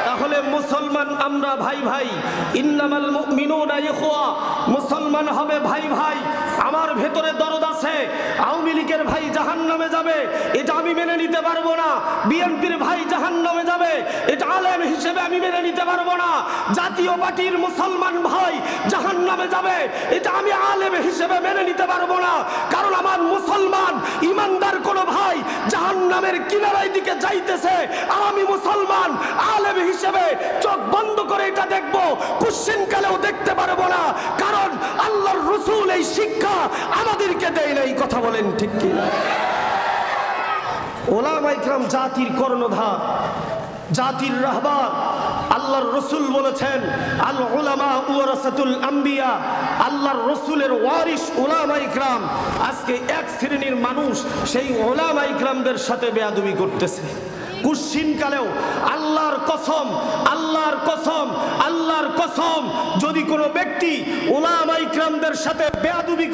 তাহলে মুসলমান আমরা ভাই ভাই। ইন্নামাল মুমিনুনা ইখওয়া, মুসলমান হবে ভাই ভাই। আমার ভেতরে দরদ আছে, আওয়ামী লীগের ভাই জাহান্নামে যাবে এটা আমি মেনে নিতে পারবো না। বিএনপির ভাই জাহান্নামে যাবে এটা আলেম হিসেবে আমি মেনে নিতে পারবো না। জাতীয় পার্টির মুসলমান ভাই জাহান্নামে যাবে এটা আমি আলেম হিসেবে মেনে নিতে পারবো না। কারণ আমার মুসলমান ইমানদার কোন ভাই জাহান্নামের কিনারার দিকে যাইতেছে, আমি মুসলমান আলেম হিসেবে চোখ বন্ধ করে এটা দেখবো, কুশ্চিনকালেও দেখতে পারবো না। কারণ আল্লাহর রাসূল এই শিক্ষা আমাদেরকে দেয় নাই। কথা বলেন ঠিক কি? ওলামায়ে কিরাম জাতির কর্ণধার, জাতির রাহবার। আল্লাহর রাসূল বলেছেন আল উলামা ওয়ারাসাতুল আম্বিয়া, আল্লাহর রাসূলের ওয়ারিস উলামায়ে কিরাম। আজকে এক শ্রেণীর মানুষ সেই উলামায়ে কিরামদের সাথে বেয়াদবি করতেছে। কুশ্চিনকালেও আল্লাহর কসম, আল্লাহর কসম, আল্লাহর কসম, যদি কোনো ব্যক্তি উলামায়ে কিরামদের সাথে বেয়াদবি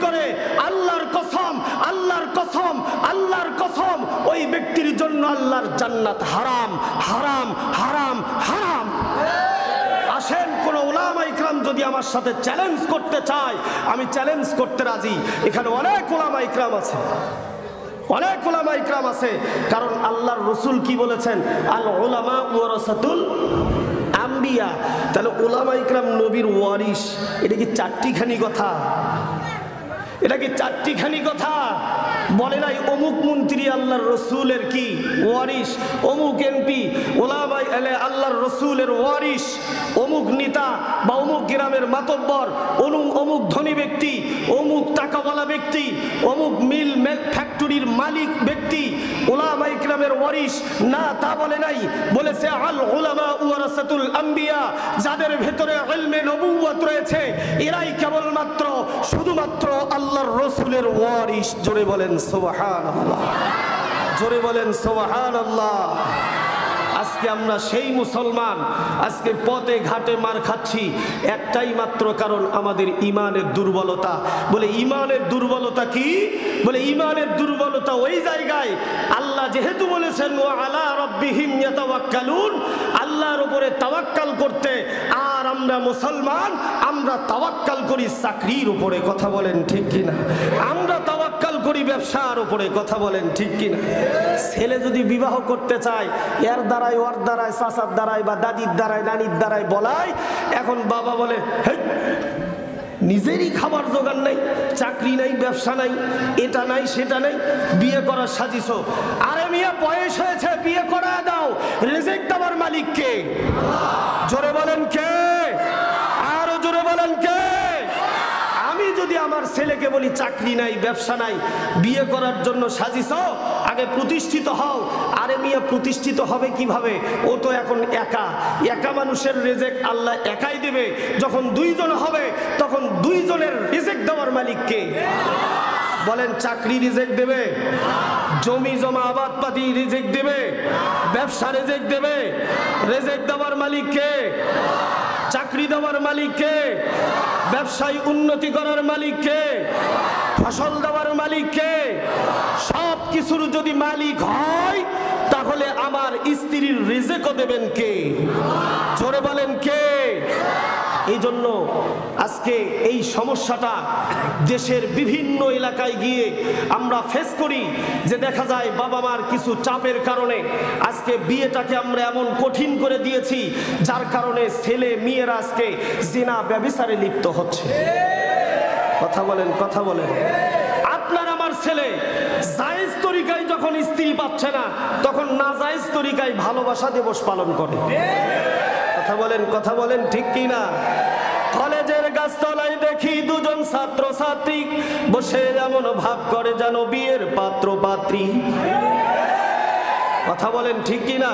করে, আল্লাহর কসম, আল্লাহর কসম, আল্লাহর কসম, ওই ব্যক্তির জন্য আল্লাহর জান্নাত হারাম, হারাম, হারাম, হারাম। আসেন, কোন উলামায়ে কিরাম যদি আমার সাথে চ্যালেঞ্জ করতে চায় আমি চ্যালেঞ্জ করতে রাজি। এখানে অনেক উলামায়ে কিরাম আছে, অনেক উলামায়ে কিরাম আছে। কারণ আল্লাহর রাসূল কি বলেছেন? আল উলামা ওয়ারাসাতুল আম্বিয়া। তাহলে উলামায়ে কিরাম নবীর ওয়ারিস। এটা কি চারটিখানি কথা? এটা কি চারটিখানি কথা? বলে নাই অমুক মন্ত্রী আল্লাহর রাসূলের কি ওয়ারিস, অমুক এমপি উলামায়ে আল্লাহর রাসূলের ওয়ারিস, অমুক নেতা বা অমুক গ্রামের মাতব্বর, অমুক ধনী ব্যক্তি, অমুক টাকাওয়ালা ব্যক্তি, অমুক মিল ফ্যাক্টরির মালিক ব্যক্তি উলামায়ে কিরামের ওয়ারিস না, তা বলে নাই। বলেছে আল উলামা ওয়ারাসাতুল আম্বিয়া, যাদের ভেতরে ইলমে নবুওয়াত রয়েছে এরাই কেবলমাত্র শুধুমাত্র আল্লাহর রাসূলের ওয়ারিস। জোরে বলেন সুবহানাল্লাহ, জোরে বলেন সুবহানাল্লাহ। আজকে আমরা সেই মুসলমান, আজকে পথে ঘাটে মার খাচ্ছি একটাই মাত্র কারণ, আমাদের ঈমানের দুর্বলতা। বলে ঈমানের দুর্বলতা কি? বলে ঈমানের দুর্বলতা ওই জায়গায় আল্লাহ যেহেতু বলেছেন ওয়া আলা রাব্বিহিম ইয়াতাওয়াক্কালুন, আল্লাহর উপরে তাওয়াক্কাল করতে। আর আমরা মুসলমান, আমরা তাওয়াক্কাল করি চাকরির উপরে। কথা বলেন ঠিক কিনা? আমরা তাওয়াক্কাল করি ব্যবসার উপরে। কথা বলেন ঠিক কিনা? ছেলে যদি বিবাহ করতে চায় এর দ্বারাই, ওর দ্বারাই, চাচার দ্বারাই বা দাদির দ্বারাই, নানির দ্বারাই বলাই। এখন বাবা বলে নিজেরই খাবার জোগান নাই, চাকরি নাই, ব্যবসা নাই, এটা নাই, সেটা নাই, বিয়ে করার সাজিস। আরে মিয়া বয়স হয়েছে, বিয়ে করা দাও। রিজিক দেওয়ার মালিক কে? জোরে বলেন কে? আরো জোরে বলেন কে? আমি যদি আমার ছেলেকে বলি চাকরি নাই, ব্যবসা নাই, বিয়ে করার জন্য সাজিস, আগে প্রতিষ্ঠিত হও। আরে মিয়া প্রতিষ্ঠিত হবে কিভাবে? ও তো এখন একা, একা মানুষের রিজিক আল্লাহ একাই দেবে। যখন দুইজন হবে তখন দুইজনের রিজিক দেওয়ার মালিক কে? বলেন চাকরি রিজিক দেবে, জমি জমা আবাদ পাতি রিজিক দেবে, ব্যবসা রিজিক দেবে। রিজিক দেওয়ার মালিক কে? চাকরি দেওয়ার মালিক কে? ব্যবসায় উন্নতি করার মালিক কে? ফসল দেওয়ার মালিক কে? সব কিছুর যদি মালিক হয় তাহলে আমার স্ত্রীর রিজেকও দেবেন কে? জোরে বলেন কে? এই জন্য আজকে এই সমস্যাটা দেশের বিভিন্ন এলাকায় গিয়ে আমরা ফেস করি, যে দেখা যায় বাবা মার কিছু চাপের কারণে আজকে বিয়েটাকে আমরা এমন কঠিন করে দিয়েছি, যার কারণে ছেলে মেয়েরা আজকে জিনা ব্যভিচারে লিপ্ত হচ্ছে। কথা বলেন, কথা বলেন। আপনার আমার ছেলে জায়েজ তরিকায় যখন স্ত্রী পাচ্ছে না, তখন নাজায়েজ তরিকায় ভালোবাসা দিবস পালন করে। কথা বলেন, কথা বলেন, ঠিক কি না? কলেজের গাছতলায় দেখি দুজন ছাত্র ছাত্রী বসে এমন ভাব করে যেন বিয়ের পাত্র পাত্রী। কথা বলেন, ঠিক কি না?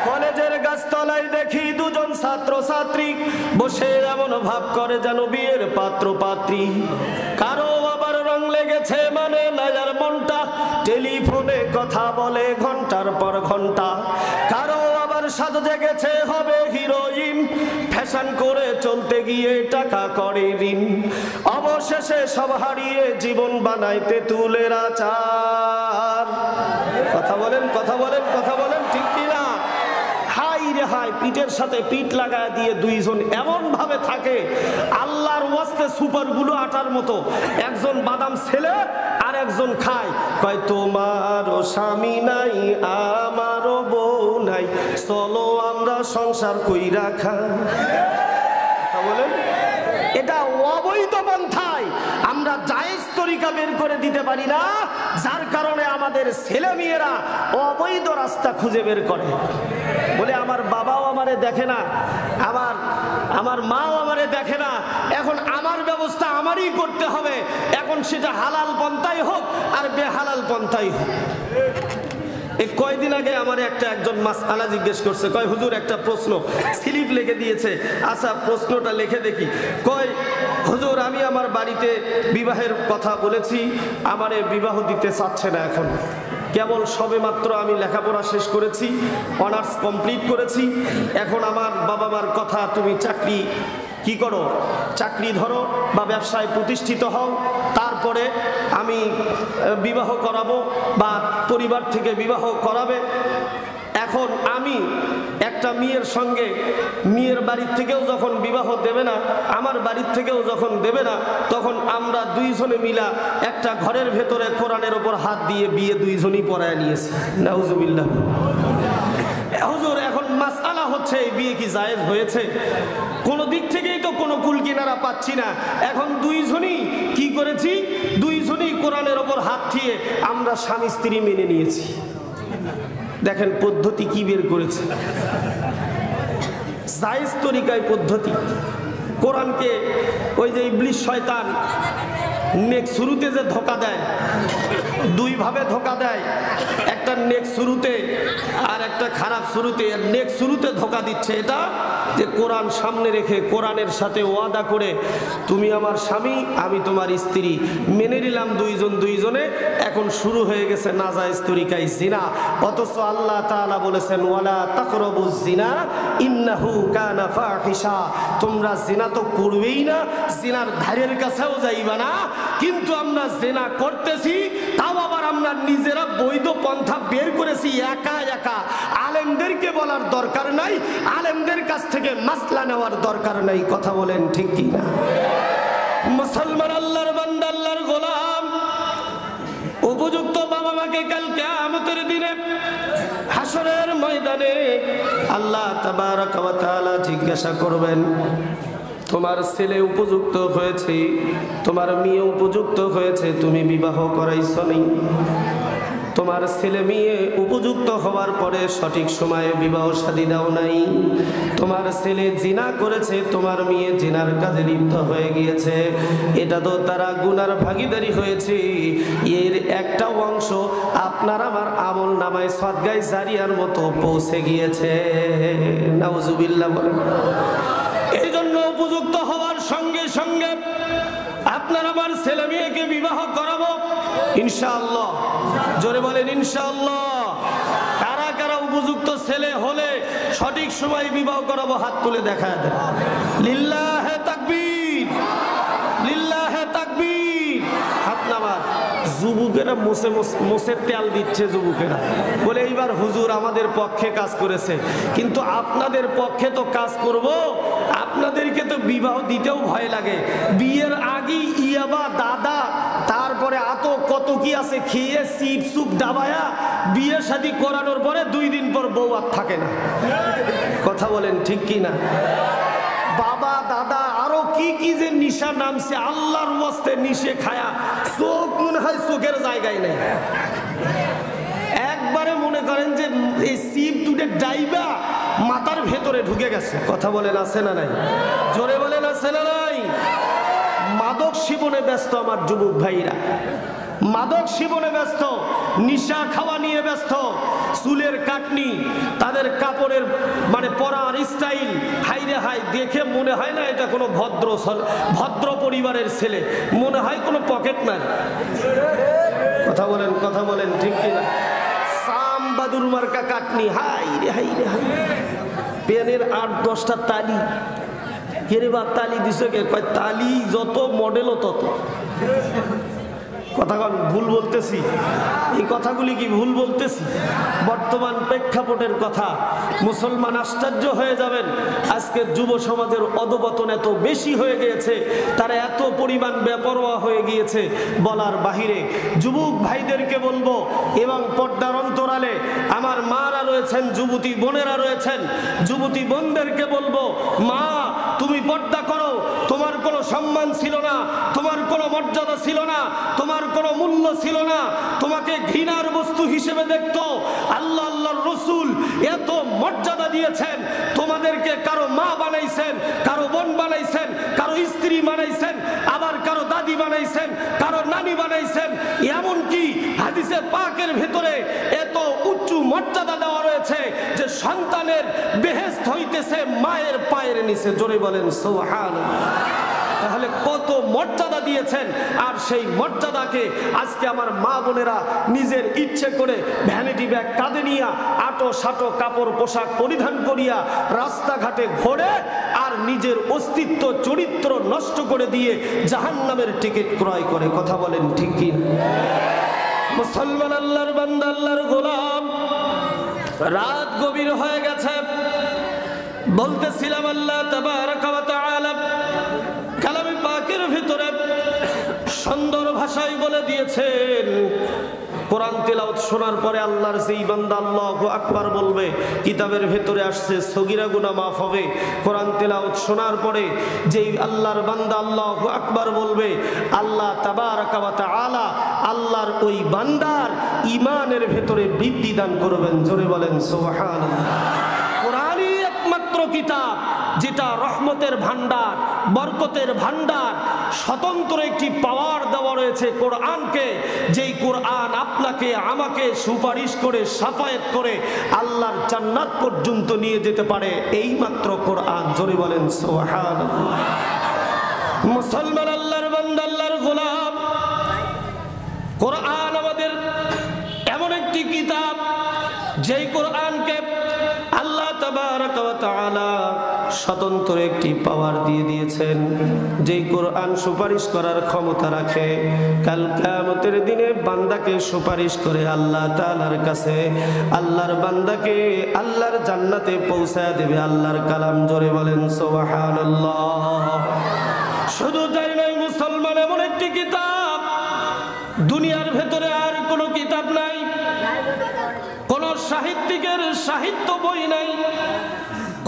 কলেজের গাছতলায় দেখি দুজন ছাত্র ছাত্রী বসে এমন ভাব করে যেন বিয়ের পাত্র পাত্রী। কারো আবার রং লেগেছে মানে নাজার মনটা, টেলিফোনে কথা বলে ঘন্টার পর ঘন্টা। কারো আবার সাজ জেগেছে হবে হিরোইন, ফ্যাশন করে চলতে গিয়ে টাকা করে ঋণ। অবশেষে সব হারিয়ে জীবন বানায় তেঁতুলের আচার। কথা বলেন, কথা বলেন, কথা বলেন, ঠিক কি না? হাই রে হাই, পিঠের সাথে পিঠ লাগায় দিয়ে দুইজন এমন ভাবে থাকে, আল্লাহর ওয়াস্তে সুপারগুলো আটার মতো। একজন বাদাম ছেলে আর একজন খায়, কয় তোমারও স্বামী নাই আমারও বউ নাই, চলো আমরা সংসার কইরা খাই। কথা বলেন, এটা অবৈধ পন্থায় আমরা জায়েজ তরিকা বের করে দিতে পারি না, যার কারণে আমাদের ছেলে মেয়েরা অবৈধ রাস্তা খুঁজে বের করে। বলে আমার বাবাও আমারে দেখে না, আমার মাও আমারে দেখে না, এখন আমার ব্যবস্থা আমারই করতে হবে। এখন সেটা হালাল পন্থাই হোক আর বেহালাল পন্থাই হোক। এই কয়দিন আগে আমার একজন মাসআলা জিজ্ঞেস করছে, কয় হুজুর একটা প্রশ্ন, স্লিপ লিখে দিয়েছে। আচ্ছা প্রশ্নটা লিখে দেখি। কয় হুজুর আমি আমার বাড়িতে বিবাহের কথা বলেছি, আমারে বিবাহ দিতে চাচ্ছে না। এখন কেবল সবে মাত্র আমি লেখাপড়া শেষ করেছি, অনার্স কমপ্লিট করেছি। এখন আমার বাবা মার কথা, তুমি চাকরি কি করো, চাকরি ধরো বা ব্যবসায় প্রতিষ্ঠিত হও, তারপরে আমি বিবাহ করাবো বা পরিবার থেকে বিবাহ করাবে। এখন আমি একটা মেয়ের সঙ্গে, মেয়ের বাড়ির থেকেও যখন বিবাহ দেবে না, আমার বাড়ির থেকেও যখন দেবে না, তখন আমরা দুইজনে মিলা একটা ঘরের ভেতরে কোরআনের ওপর হাত দিয়ে বিয়ে দুইজনই পড়ায় নিয়েছি। নাউজুবিল্লাহ। হুজুর এখন মাসআলা হচ্ছে এই বিয়ে কি জায়েজ হয়েছে? কোনো দিক থেকেই তো কোনো কুল কিনারা পাচ্ছি না। এখন দুইজনই কি করেছি, দুইজনই কোরআনের ওপর হাত দিয়ে আমরা স্বামী স্ত্রী মেনে নিয়েছি। দেখেন পদ্ধতি কি বের করেছে, জায়েজ তরিকায় পদ্ধতি। কোরআনকে ওই যে ইবলিস শয়তান নেক শুরুতে যে ধোকা দেয়, দুই ভাবে ধোকা দেয়, একটা নেক শুরুতে আর একটা খারাপ শুরুতে। নেক শুরুতে ধোকা দিচ্ছে এটা যে কোরআন সামনে রেখে কোরআনের সাথে ওয়াদা করে, তুমি আমার স্বামী আমি তোমার স্ত্রী, মেনে নিলাম দুইজন দুইজনে। এখন শুরু হয়ে গেছে নাজায়েজ তরিকায় জিনা। অথচ আল্লাহ তাআলা বলেছেন ওয়ালা তাকরাবুজ জিনা ইন্নাহু কানা ফাহিশা, তোমরা জিনা তো করবেই না, জিনার ধারের কাছেও যাইবা না। কিন্তু আমরা জিনা করতেছি, তাও আবার আমরা নিজেরা বৈধ পন্থা বের করেছি একা একা। আলেমদেরকে বলার দরকার নাই, আলেমদের কাছ থেকে মাসলা নেওয়ার দরকার নাই। কথা বলেন ঠিক কি না? মুসলমান আল্লাহর বান্দা, আল্লাহর গোলাম, উপযুক্ত বাবা মাকে কাল কিয়ামতের দিনে হাসরের ময়দানে আল্লাহ তাবারক ওয়া তাআলা জিজ্ঞাসা করবেন, তোমার ছেলে উপযুক্ত হয়েছে, তোমার মেয়ে উপযুক্ত হয়েছে, তুমি বিবাহ করাইছো নি? তোমার ছেলে মেয়ে উপযুক্ত হওয়ার পরে সঠিক সময়ে বিবাহ শাদী দাও নাই। তোমার ছেলে জিনা করেছে, তোমার মেয়ে জিনার কাজে লিপ্ত হয়ে গিয়েছে, এটা তো তারা গুনার ভাগীদারি হয়েছে। এর একটা অংশ আপনার আমার আমল নামায় সদগায়ে জারিয়ার মতো পৌঁছে গিয়েছে। নাউজুবিল্লাহ বলেন। এই জন্য উপযুক্ত হওয়ার সঙ্গে সঙ্গে আপনার আমার ছেলে মেয়েকে বিবাহ করাবো ইনশাআল্লাহ। জোরে বলেন ইনশাআল্লাহ। কারা কারা উপযুক্ত ছেলে হলে সঠিক সময় বিবাহ করাবো হাত তুলে দেখা দেয়। লিল্লাহে তাকবীর, লিল্লাহে তাকবীর। হাত নামা। যুবকেরা মুখটা মুছে তেল দিচ্ছে যুবকেরা, বলে এইবার হুজুর আমাদের পক্ষে কাজ করেছে, কিন্তু আপনাদের পক্ষে তো কাজ করব, আপনাদেরকে তো বিবাহ দিতেও ভয় লাগে। বিয়ের আগেই ইয়াবা দাদা, তারপরে আত কত কি আছে খেয়ে সিপ সুপ ডাবায়া বিয়ে শাদী করানোর পরে 2 দিন পর বউ আর থাকে না। কথা বলেন ঠিক কি না? বাবা দাদা আরো কি কি যে নিশা নামছে, আল্লাহর ওয়াস্তে নিশে খায়া চোখ মনে হয় চোখের জায়গায় নেই। একবারে মনে করেন যে এই সিপ দুটো ডাইবা মাথার ভেতরে ঢুকে গেছে। কথা বলেন আছে না নাই? জোরে বলেন আছে না নাই? মাদক সেবনে ব্যস্ত আমার যুবক ভাইরা, মাদক সেবনে ব্যস্ত, নিশা খাওয়া নিয়ে ব্যস্ত, চুলের কাটনি, তাদের কাপড়ের মানে পরার স্টাইল, হাইরে হাই দেখে মনে হয় না এটা কোনো ভদ্র পরিবারের ছেলে, মনে হয় কোনো পকেট ম্যান। কথা বলেন ঠিক কিনা? সাম বাদুর মার্কা কাটনি, হাই রে হাই রে হাই, পেনের 8-10টা তালি। কেরে বা তালি দিছে কে? কয় তালি যত মডেলও তত। কথা ভুল বলতেছি? এই কথাগুলি কি ভুল বলতেছি? বর্তমান প্রেক্ষাপটের কথা। মুসলমান আশ্চর্য হয়ে যাবেন, আজকের যুব সমাজের অধপতন এত বেশি হয়ে গিয়েছে, তারা এত পরিমাণ বেপরোয়া হয়ে গিয়েছে বলার বাহিরে। যুবক ভাইদেরকে বলবো এবং পর্দার অন্তরালে আমার মারা রয়েছেন, যুবতী বোনেরা রয়েছেন, যুবতী বোনদেরকে বলবো, মা তুমি পর্দা করো। তোমার কোনো সম্মান ছিল না, তোমার কোনো মর্যাদা ছিল না, তোমার কোনো মূল্য ছিল না, তোমাকে ঘৃণার বস্তু হিসেবে দেখতো। আল্লাহ আল্লাহর রাসূল এত মর্যাদা দিয়েছেন, তোমাদেরকে কারো মা বানাইছেন, কারো বোন বানাইছেন, কারো স্ত্রী বানাইছেন, আবার কারো দাদি বানাইছেন, কারো নানি বানাইছেন। এমনকি হাদিসে পাকের ভেতরে এত উচ্চ মর্যাদা দেওয়া রয়েছে যে সন্তানের বেহেশত হইতেছে মায়ের পায়ের নিচে। জোরে বলেন সুবহানাল্লাহ। তাহলে কত মর্যাদা দিয়েছেন, আর সেই মর্যাদাকে আজকে আমার মা বোনেরা নিজের ইচ্ছে করে ভ্যানিটি ব্যাগ কাঁধে নিয়া আটো সাটো কাপড় পোশাক পরিধান করিয়া রাস্তাঘাটে ঘোরে আর নিজের অস্তিত্ব চরিত্র নষ্ট করে দিয়ে জাহান্নামের টিকিট ক্রয় করে। কথা বলেন ঠিক কি? মুসলমান আল্লাহর বান্দা, আল্লাহর গোলাম, রাত গভীর হয়ে গেছে, বলতেছিলাম আল্লাহ তাবারাকা ওয়া তাআলা কালামে পাকের ভিতরে সুন্দর ভাষায় বলে দিয়েছেন। কোরআন তেলাওয়াত শোনার পরে আল্লাহর যেই বান্দা আল্লাহু আকবার বলবে, কিতাবের ভেতরে আসছে সগীরা গুনাহ মাফ হবে। কোরআন তেলাওয়াত শোনার পরে যেই আল্লাহর বান্দা আল্লাহু আকবার বলবে, আল্লাহ তাবারাকা ওয়া তাআলা আল্লাহর ওই বান্দার ঈমানের ভেতরে বৃদ্ধি দান করবেন। জোরে বলেন সুবহানাল্লাহ। কোরআনই একমাত্র কিতাব যেটা রহমতের ভান্ডার, বরকতের ভান্ডার, স্বতন্ত্র একটি পাওয়ার দেওয়া রয়েছে কোরআনকে, যেই কোরআন আপনাকে আমাকে সুপারিশ করে শাফায়াত করে আল্লাহর জান্নাত পর্যন্ত নিয়ে যেতে পারে, এইমাত্র কোরআন। জোরে বলেন সুবহানাল্লাহ। মুসলমান আল্লাহর বান্দা, আল্লাহর গোলাম, কোরআন আমাদের এমন একটি কিতাব যেই কোরআনকে আল্লাহ তাবারাকা ওয়া তাআলা স্বতন্ত্র একটি পাওয়ার দিয়ে দিয়েছেন, যেই কোরআন সুপারিশ করার ক্ষমতা রাখে। কাল কিয়ামতের দিনে বান্দাকে সুপারিশ করে আল্লাহ তাআলার কাছে, আল্লাহর বান্দাকে আল্লাহর জান্নাতে পৌঁছায় দেবে আল্লাহর কালাম। জোরে বলেন সুবহানাল্লাহ। শুধু তাই নয়, মুসলমান এমন একটি কিতাব দুনিয়ার ভেতরে আর কোনো কিতাব নাই, কোন সাহিত্যিকের সাহিত্য বই নাই,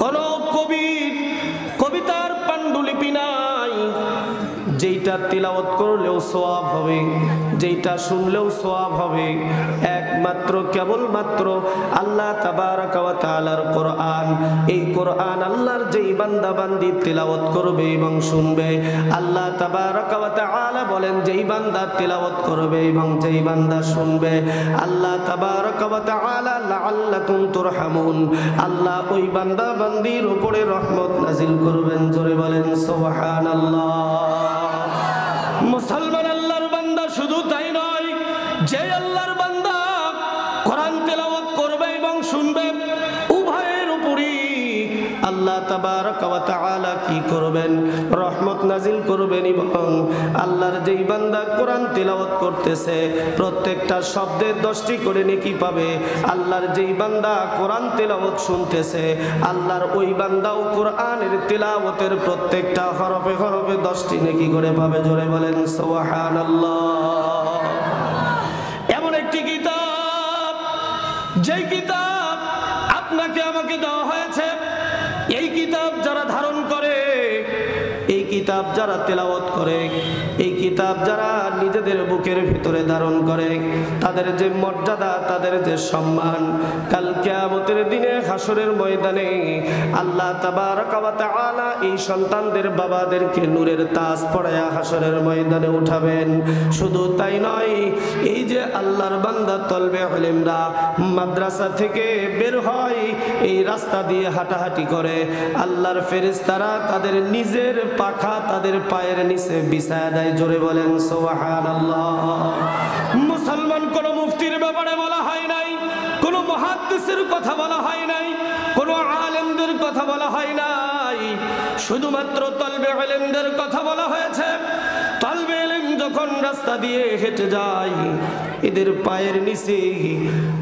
কোন কবির কবিতার পাণ্ডুলিপি নাই, যেইটা তিলাওয়াত করলেও সওয়াব হবে, যেইটা শুনলেও সওয়াব হবে। একমাত্র কেবলমাত্র আল্লাহ তাবারাকা ওয়া তাআলার কোরআন। এই কোরআন আল্লাহর যেই বান্দা বান্দি তিলাওয়াত করবে এবং শুনবে, আল্লাহ তাবারাকা ওয়া তাআলা বলেন যেই বান্দা তিলাওয়াত করবে এবং যেই বান্দা শুনবে, আল্লাহ তাবারাকা ওয়া তাআলা লাআল্লাকুম তুরহামুন, আল্লাহ ওই বান্দা বান্দির উপরে রহমত নাজিল করবেন। জোরে বলেন সুবহানাল্লাহ। মুসলমান আল্লাহর বান্দা শুধু তাই নয়, যে আল্লাহর বান্দা কোরআন তেলাওয়াত করবে এবং শুনবে, উভয়ের উপরই আল্লাহ আল্লাহ তাবারাকা ওয়া তাআলা কি করবেন, রহমত নাজিল করবেন। এবং আল্লাহর যেই বান্দা কোরআন তিলাওয়াত করতেছে প্রত্যেকটা শব্দে 10টি করে নেকি পাবে। আল্লাহর যেই বান্দা কোরআন তিলাওয়াত শুনতেছে আল্লাহর ওই বান্দাও কোরআনের তিলাওয়াতের প্রত্যেকটা হরফে হরফে 10টি নেকি করে পাবে। জোরে বলেন সুবহানাল্লাহ। এমন একটি কিতাব, যেই কিতাব আপনাকে আমাকে দেওয়া হয়েছে, এই কিতাব যারা ধারণ করে, এই কিতাব যারা তেলাওয়াত করে, এই কিতাব যারা নিজেদের বুকের ভিতরে ধারণ করে, তাদের যে মর্যাদা, তাদের যে সম্মান, কাল কিয়ামতের দিনে হাসরের ময়দানে আল্লাহ তাবারাকা ওয়া তাআলা এই সন্তানদের বাবাদেরকে নূরের তাজ পরায়া হাসরের ময়দানে উঠাবেন। শুধু তাই নয়, এই যে আল্লাহর বান্দা তলবে ইলমরা মাদ্রাসা থেকে বের হয়, এই রাস্তা দিয়ে হাঁটাহাঁটি করে, আল্লাহর ফেরেশতারা তাদের নিজের পাখা তাদের পায়ের নিচে বিছায়া দেয়। জোরে বলেন সুবহানাল্লাহ। মুসলমান কোন মুফতির ব্যাপারে বলা হয় নাই, কোন মুহাদ্দিসের কথা বলা হয় নাই, কোন আলেমদের কথা বলা হয় নাই, শুধুমাত্র তলবে ইলমদের কথা বলা হয়েছে। তলবে ইলম যখন রাস্তা দিয়ে হেঁটে যায়, এদের পায়ের নিচে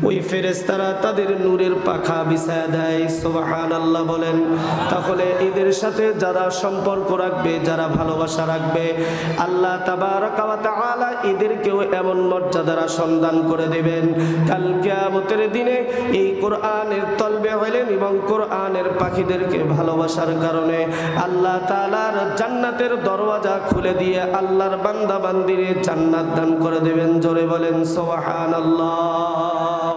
ওই ফেরেশতারা তাদের নূরের পাখা বিছায়া দেয়। সুবহানাল্লাহ বলেন। তাহলে এদের সাথে যারা সম্পর্ক রাখবে, যারা ভালোবাসা রাখবে, আল্লাহ তাবারাকা ওয়া তাআলা এদেরকেও এমন মর্যাদার সন্ধান করে দেবেন। কাল কিয়ামতের দিনে এই কোরআনের তলবে ইলম এবং কোরআনের পাখিদেরকে ভালোবাসার কারণে আল্লাহ তাআলার জান্নাতের দরওয়াজা খুলে দিয়ে আল্লাহর বান্দা বান্দিরে জান্নাত দান করে দেবেন। জোরে বলেন সুবহানাল্লাহ।